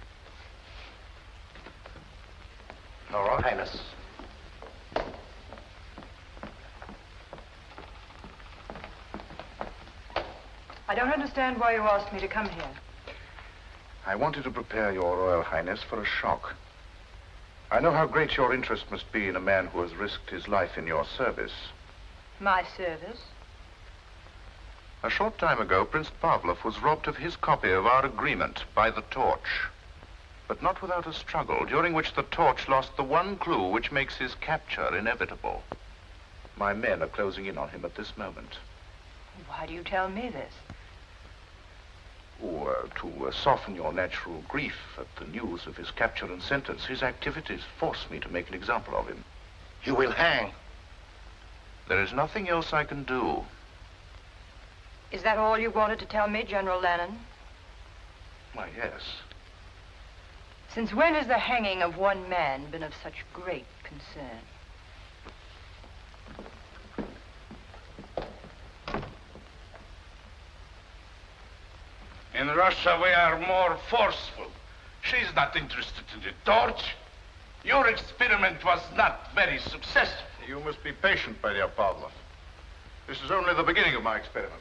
Her Royal Highness. I don't understand why you asked me to come here. I wanted to prepare your Royal Highness for a shock. I know how great your interest must be in a man who has risked his life in your service. My service? A short time ago, Prince Pavlov was robbed of his copy of our agreement by the torch. But not without a struggle, during which the torch lost the one clue which makes his capture inevitable. My men are closing in on him at this moment. Why do you tell me this? To soften your natural grief at the news of his capture and sentence, his activities force me to make an example of him. You will hang. There is nothing else I can do. Is that all you wanted to tell me, General Lennon? Why, yes. Since when has the hanging of one man been of such great concern? In Russia, we are more forceful. She's not interested in the torch. Your experiment was not very successful. You must be patient, my dear Pavlov. This is only the beginning of my experiment.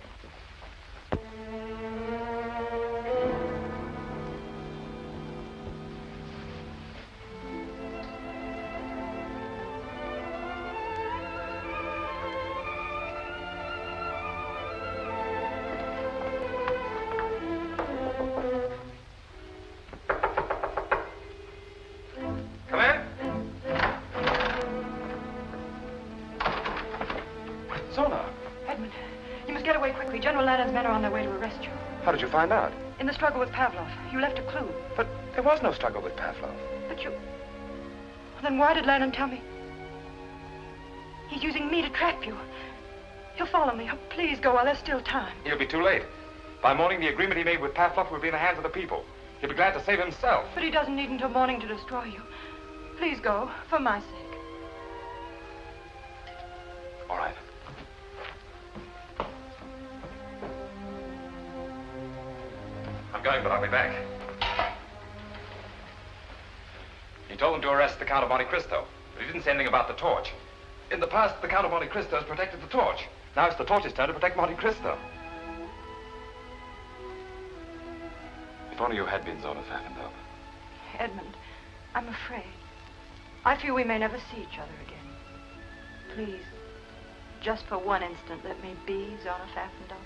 How did you find out? In the struggle with Pavlov. You left a clue. But there was no struggle with Pavlov. But you... Then why did Lennon tell me? He's using me to trap you. He'll follow me. Oh, please go while there's still time. He'll be too late. By morning, the agreement he made with Pavlov will be in the hands of the people. He'll be glad to save himself. But he doesn't need until morning to destroy you. Please go, for my sake. All right. but I'll be back. He told them to arrest the Count of Monte Cristo, but he didn't say anything about the torch. In the past, the Count of Monte Cristo has protected the torch. Now it's the torch's turn to protect Monte Cristo. If only you had been Zona Pfaffendaub. Edmond, I'm afraid. I fear we may never see each other again. Please, just for one instant, let me be Zona Pfaffendaub.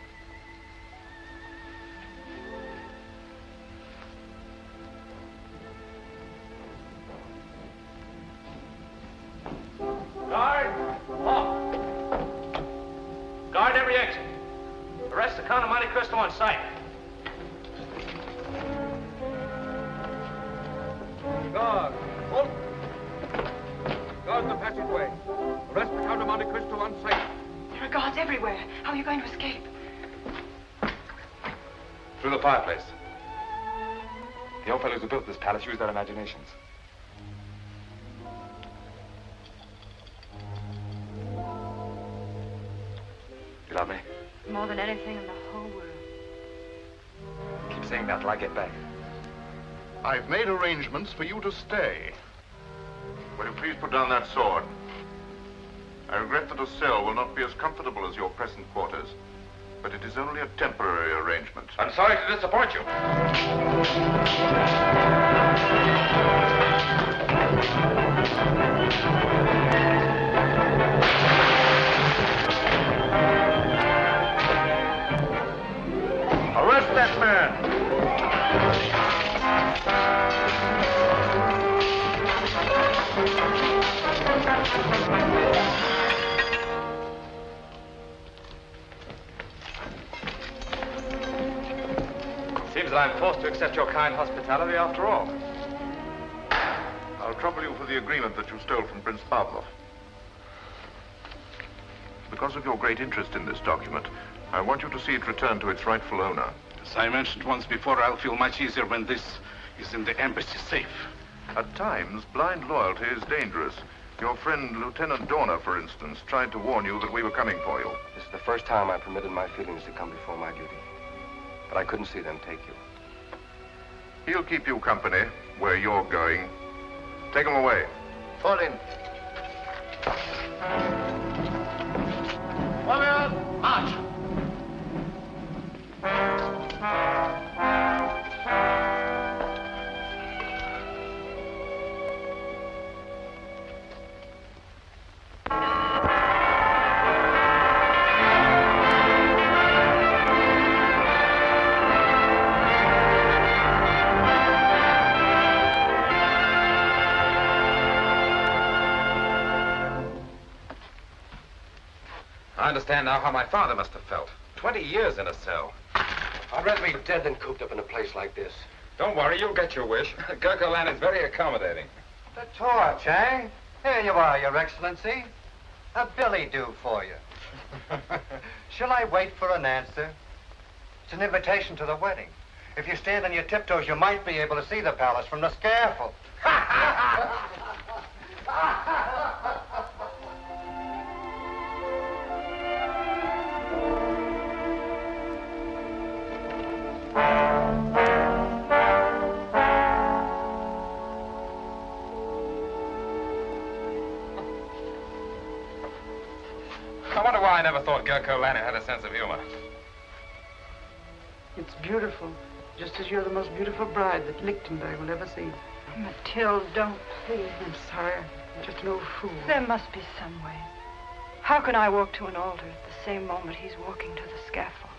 Guard! Halt! Guard every exit. Arrest the Count of Monte Cristo on sight. Guard, halt! Guard the passageway. Arrest the Count of Monte Cristo on sight. There are guards everywhere. How are you going to escape? Through the fireplace. The old fellows who built this palace used their imaginations. You love me? More than anything in the whole world. Keep saying that till I get back. I've made arrangements for you to stay. Will you please put down that sword? I regret that a cell will not be as comfortable as your present quarters, but it is only a temporary arrangement. I'm sorry to disappoint you. Arrest that man! Seems that I'm forced to accept your kind hospitality after all. I'll trouble you for the agreement that you stole from Prince Pavlov. Because of your great interest in this document, I want you to see it returned to its rightful owner. As I mentioned once before, I'll feel much easier when this is in the embassy safe. At times, blind loyalty is dangerous. Your friend, Lieutenant Dorner, for instance, tried to warn you that we were coming for you. This is the first time I permitted my feelings to come before my duty. But I couldn't see them take you. He'll keep you company where you're going. Take him away. Fall in. Warrior, march! I understand now how my father must have felt. 20 years in a cell. I'd rather be dead than cooped up in a place like this. Don't worry, you'll get your wish. Gurkha land is very accommodating. The torch, eh? Here you are, Your Excellency. A billy do for you. Shall I wait for an answer? It's an invitation to the wedding. If you stand on your tiptoes, you might be able to see the palace from the scaffold. I wonder why I never thought Gurkha land had a sense of humor. It's beautiful, just as you're the most beautiful bride that Lichtenberg will ever see. Mathilde, don't, please. I'm sorry. I'm just no fool. There must be some way. How can I walk to an altar at the same moment he's walking to the scaffold?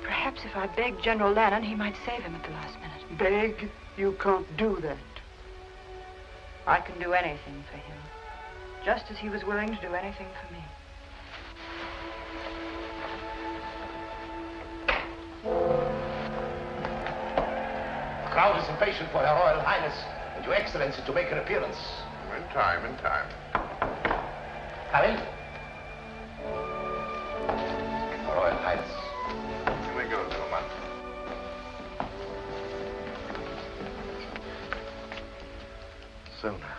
Perhaps if I begged General Lannon, he might save him at the last minute. Beg? You can't do that. I can do anything for him, just as he was willing to do anything for me. The crowd is impatient for Her Royal Highness and Your Excellency to make her appearance. In time, in time. Come in. Her Royal Highness. Here we go, little man. Zona,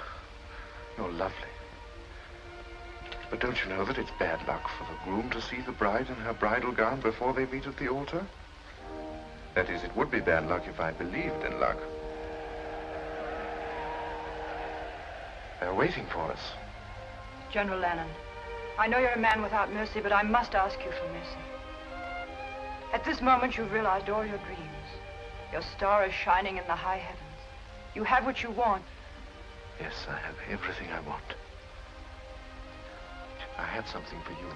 you're lovely. But don't you know that it's bad luck for the groom to see the bride in her bridal gown before they meet at the altar? That is, it would be bad luck if I believed in luck. They're waiting for us. General Lennon, I know you're a man without mercy, but I must ask you for mercy. At this moment, you've realized all your dreams. Your star is shining in the high heavens. You have what you want. Yes, I have everything I want. I had something for you.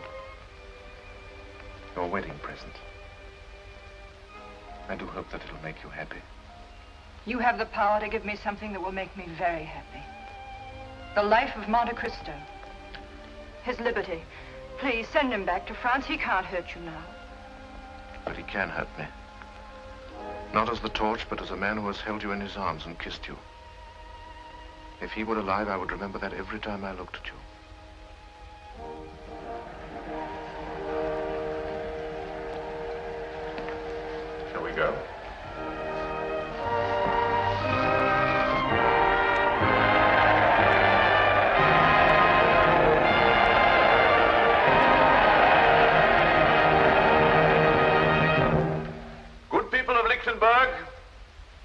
Your wedding present. I do hope that it'll make you happy. You have the power to give me something that will make me very happy. The life of Monte Cristo. His liberty. Please, send him back to France. He can't hurt you now. But he can hurt me. Not as the torch, but as a man who has held you in his arms and kissed you. If he were alive, I would remember that every time I looked at you. Shall we go? Good people of Lichtenberg,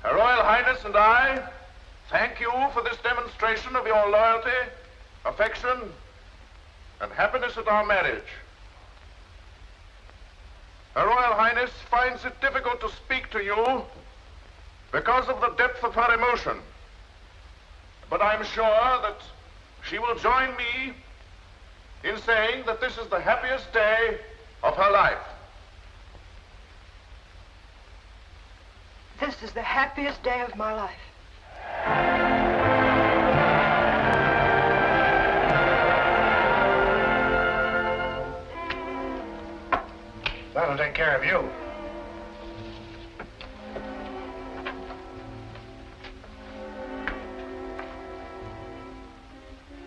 Her Royal Highness and I thank you for this demonstration of your loyalty, affection, and happiness at our marriage. Her Royal Highness finds it difficult to speak to you because of the depth of her emotion. But I'm sure that she will join me in saying that this is the happiest day of her life. This is the happiest day of my life. That'll take care of you.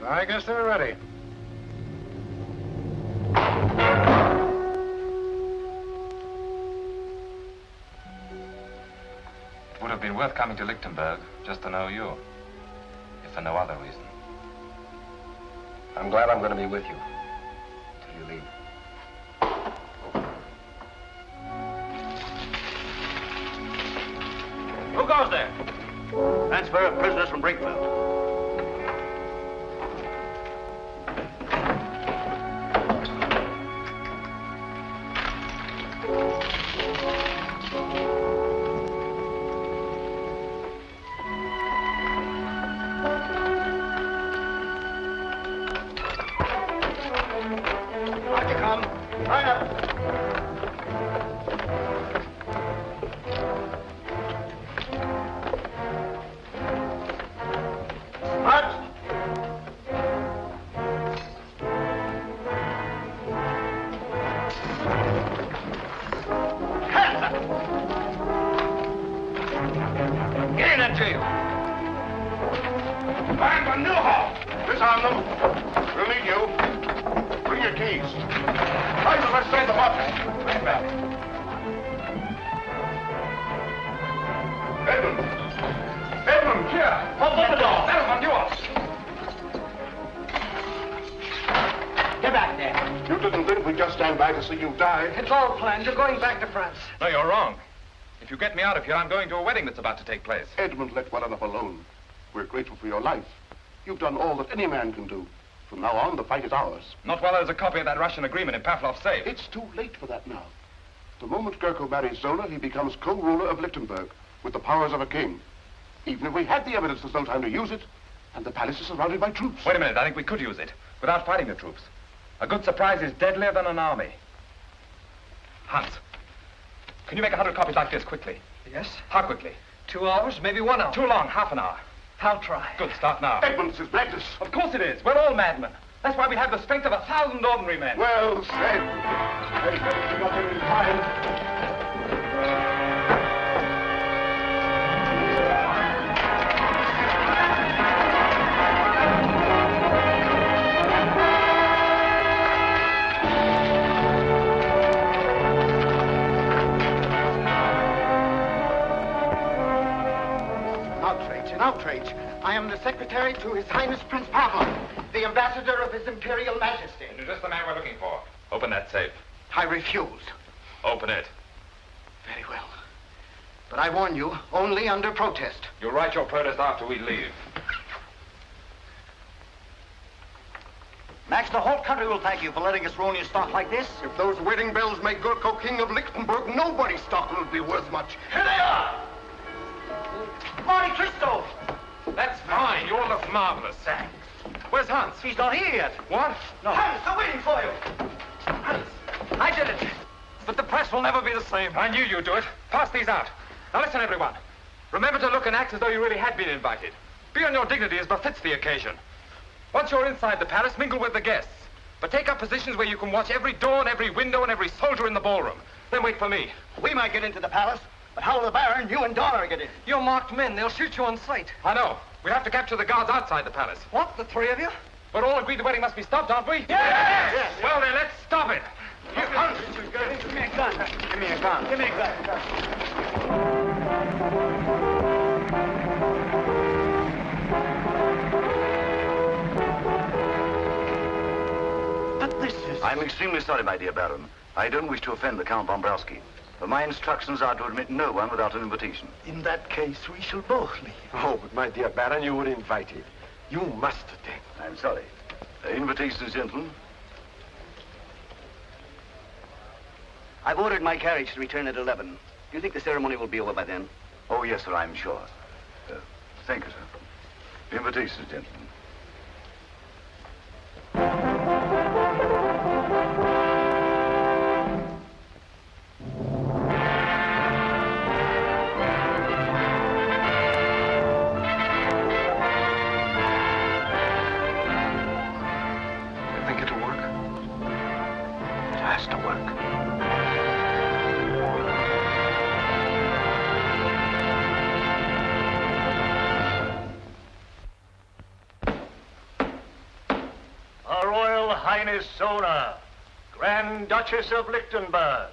I guess they're ready. It would have been worth coming to Lichtenberg just to know you, if for no other reason. I'm glad I'm going to be with you until you leave. Who goes there? Transfer of prisoners from Brinkfield. On you come. Line up. Get in that jail. Find the Newhall. Disarm them. We'll need you. Bring your keys. Find the rest of them up. Bring back. Edmond. Edmond, here. Open the door. Edmond, you up. Get back there. You didn't think we'd just stand by to see you die? It's all planned. You're going back to France. No, you're wrong. If you get me out of here, I'm going to a wedding that's about to take place. Edmond, let well enough alone. We're grateful for your life. You've done all that any man can do. From now on, the fight is ours. Not while there's a copy of that Russian agreement in Pavlov's safe. It's too late for that now. The moment Gurko marries Zona, he becomes co-ruler of Lichtenberg with the powers of a king. Even if we had the evidence, there's no time to use it, and the palace is surrounded by troops. Wait a minute, I think we could use it without fighting the troops. A good surprise is deadlier than an army. Hans, can you make 100 copies like this quickly? Yes? How quickly? 2 hours, maybe 1 hour. Too long, half an hour. I'll try. Good, start now. Edmond's is madness. Of course it is. We're all madmen. That's why we have the strength of 1,000 ordinary men. Well said. I bet you got there in time. An outrage. I am the secretary to His Highness Prince Pavlov, the ambassador of His Imperial Majesty. You're just the man we're looking for. Open that safe. I refuse. Open it. Very well. But I warn you, only under protest. You'll write your protest after we leave. Max, the whole country will thank you for letting us ruin your stock like this. If those wedding bells make Gurko king of Lichtenberg, nobody's stock will be worth much. Here they are! Monte Cristo! That's fine. You all look marvelous. Thanks. Where's Hans? He's not here yet. What? No. Hans, they're waiting for you. Hans, I did it. But the press will never be the same. I knew you'd do it. Pass these out. Now listen, everyone. Remember to look and act as though you really had been invited. Be on your dignity as befits the occasion. Once you're inside the palace, mingle with the guests. But take up positions where you can watch every door and every window and every soldier in the ballroom. Then wait for me. We might get into the palace, but how will the Baron, you and Donner get in? You're marked men. They'll shoot you on sight. I know. We'll have to capture the guards outside the palace. What? The three of you? We're all agreed the wedding must be stopped, aren't we? Yes! Well, then, let's stop it. Hans, give me a gun. Give me a gun. Give me a gun. I'm extremely sorry, my dear Baron. I don't wish to offend the Count Bombrowski, but my instructions are to admit no one without an invitation. In that case, we shall both leave. Oh, but my dear Baron, you were invited. You must attend. I'm sorry. Invitations, gentlemen. I've ordered my carriage to return at 11. Do you think the ceremony will be over by then? Oh, yes, sir, I'm sure. Thank you, sir. Invitations, gentlemen. Sona, Grand Duchess of Lichtenberg.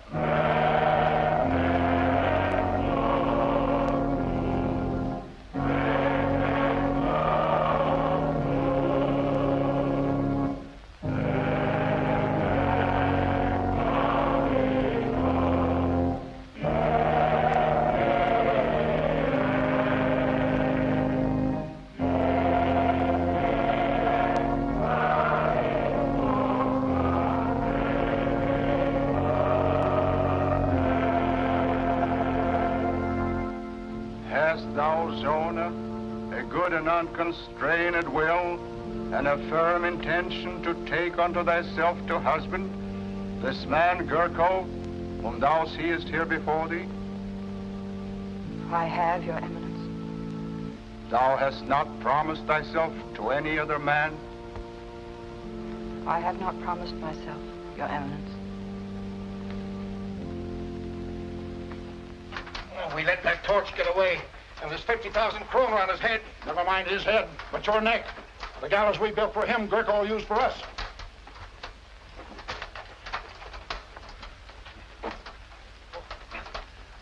Unconstrained will, and a firm intention to take unto thyself to husband this man Gurko, whom thou seest here before thee? I have, Your Eminence. Thou hast not promised thyself to any other man? I have not promised myself, Your Eminence. Oh, we let that torch get away. And there's 50,000 kroner on his head. Never mind his head, but your neck. The gallows we built for him, Gurko will use for us.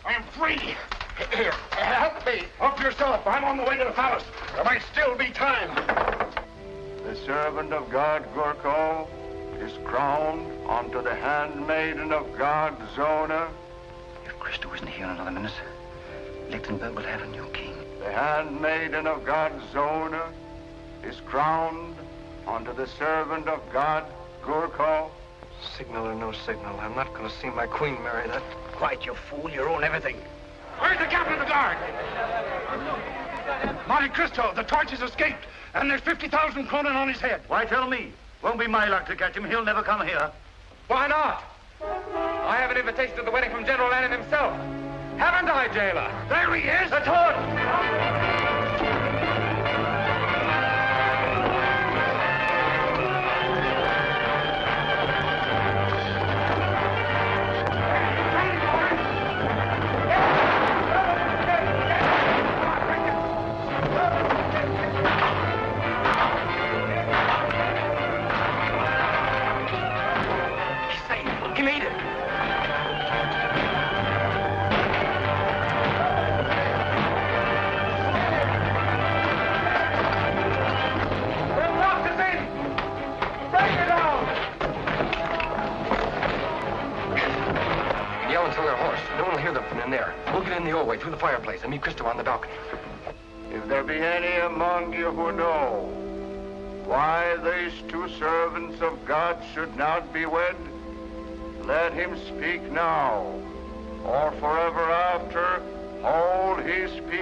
I am free. Here, help me. Help yourself. I'm on the way to the palace. There might still be time. The servant of God, Gurko, is crowned unto the handmaiden of God, Zona. If Cristo isn't here in another minute, Lichtenberg will have a new king. The handmaiden of God, Zona, is crowned unto the servant of God, Gurko. Signal or no signal, I'm not going to see my queen marry that. Quiet, you fool. You own everything. Where's the captain of the guard? Monte Cristo, the torch has escaped, and there's 50,000 kroner on his head. Why tell me? Won't be my luck to catch him. He'll never come here. Why not? I have an invitation to the wedding from General Lannon himself. Haven't I, jailer? There he is! The torch! He made it. Yell until they're hoarse. No one will hear them from in there. We'll get it in the old way, through the fireplace, and meet Cristo on the balcony. If there be any among you who know why these two servants of God should not be wed, let him speak now, or forever after hold his peace.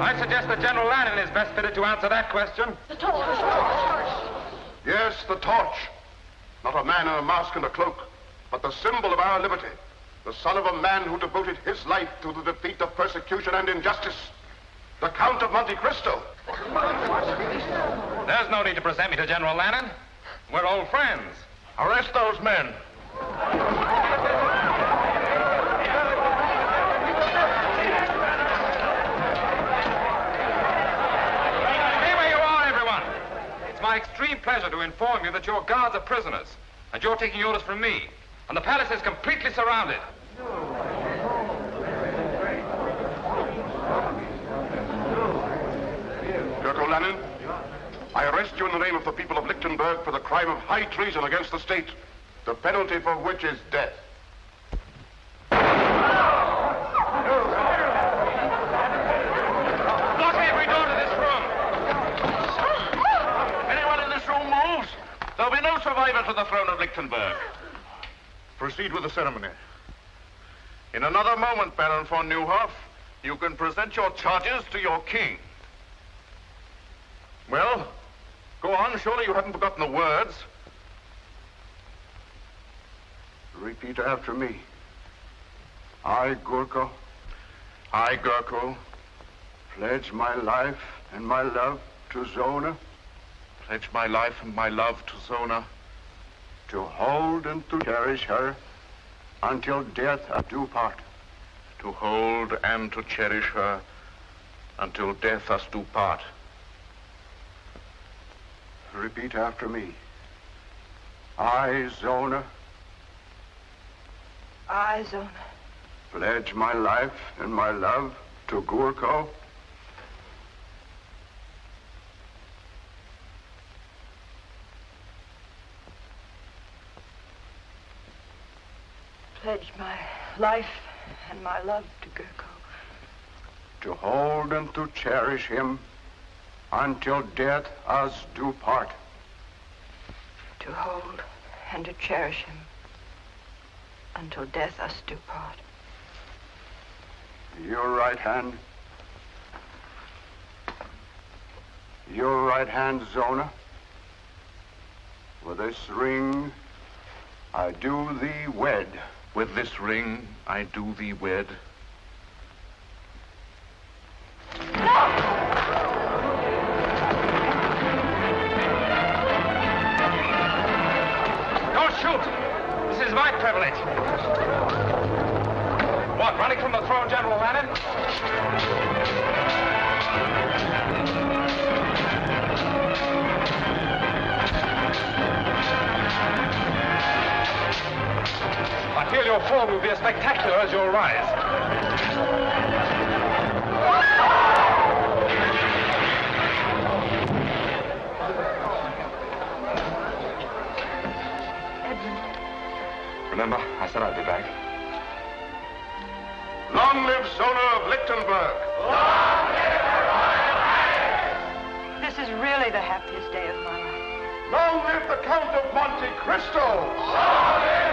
I suggest that General Lannon is best fitted to answer that question. The torch! Yes, the torch. Not a man in a mask and a cloak, but the symbol of our liberty. The son of a man who devoted his life to the defeat of persecution and injustice. The Count of Monte Cristo. There's no need to present me to General Lannon. We're old friends. Arrest those men. Stay where you are, everyone. It's my extreme pleasure to inform you that your guards are prisoners, and you're taking orders from me. And the palace is completely surrounded. Gurko Lannon, I arrest you in the name of the people of Lichtenberg for the crime of high treason against the state, the penalty for which is death. Lock every door to this room. Anyone in this room moves, there'll be no survivor to the throne of Lichtenberg. Proceed with the ceremony. In another moment, Baron von Neuhoff, you can present your charges to your king. Well, go on. Surely you haven't forgotten the words. Repeat after me. I, Gurko, pledge my life and my love to Zona. Pledge my life and my love to Zona. To hold and to cherish her until death us do part. To hold and to cherish her until death us do part. Repeat after me. I, Zona, pledge my life and my love to Gurko. Pledge my life and my love to Gurko. To hold and to cherish him until death us do part. To hold and to cherish him until death us do part. Your right hand. Your right hand, Zona. With this ring, I do thee wed. With this ring, I do thee wed. Don't shoot! This is my privilege. What, running from the throne, General Lannon? I feel your fall will be as spectacular as your rise. Remember, I said I'd be back. Long live Zona of Lichtenberg! Long live her Royal Highness! This is really the happiest day of my life. Long live the Count of Monte Cristo! Long live